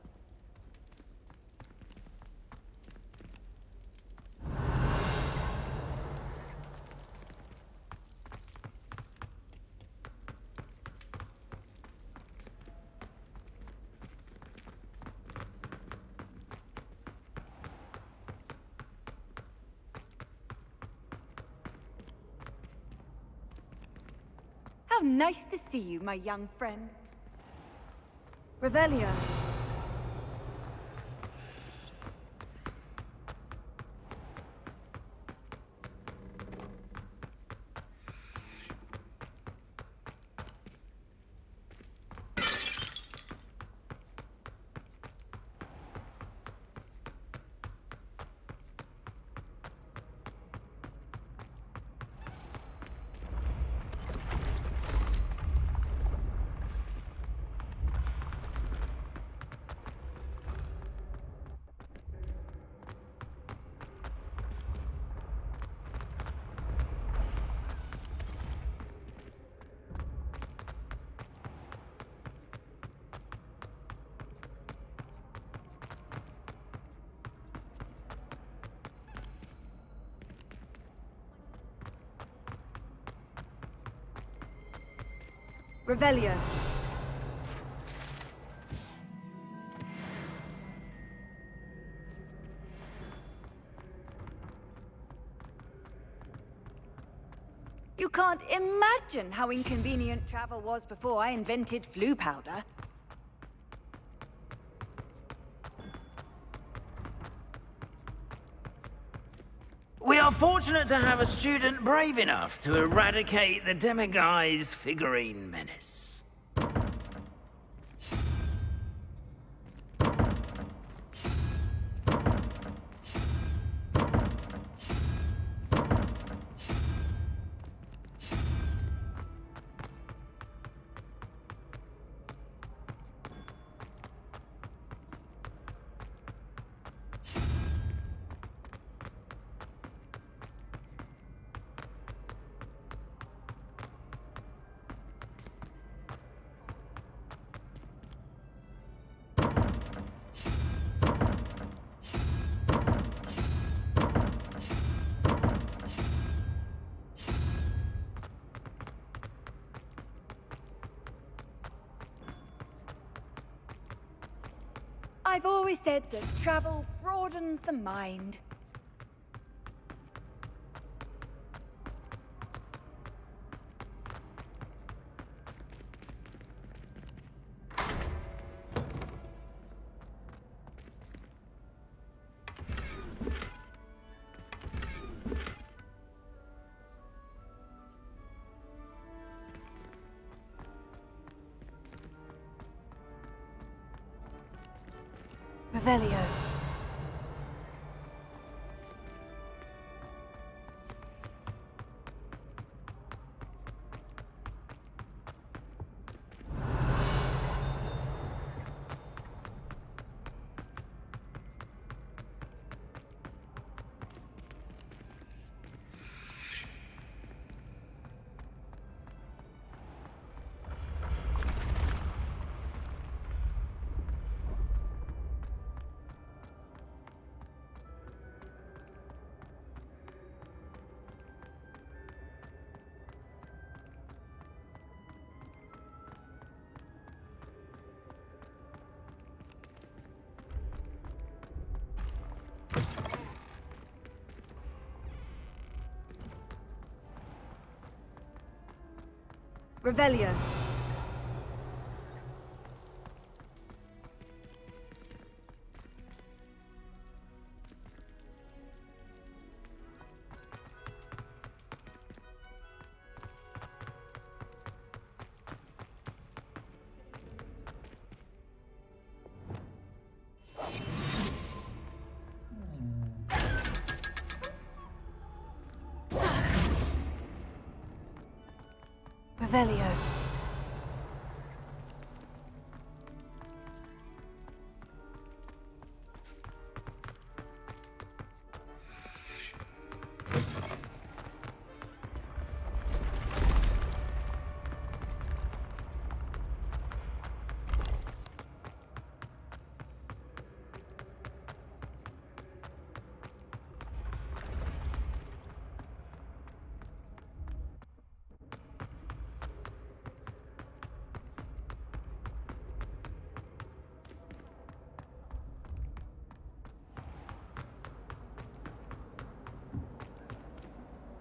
How nice to see you, my young friend. Revelio. Revelio. You can't imagine how inconvenient travel was before I invented flu powder. We are fortunate to have a student brave enough to eradicate the Demiguise figurine menace. I've always said that travel broadens the mind. Revelio. Revelio. Revelio.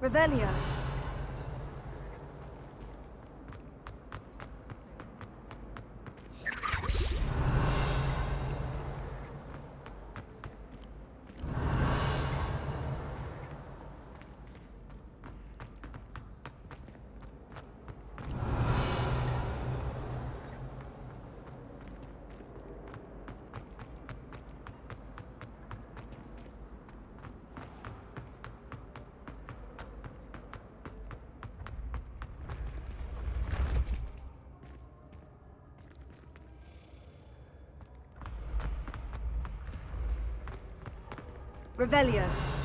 Revelio. Revelio.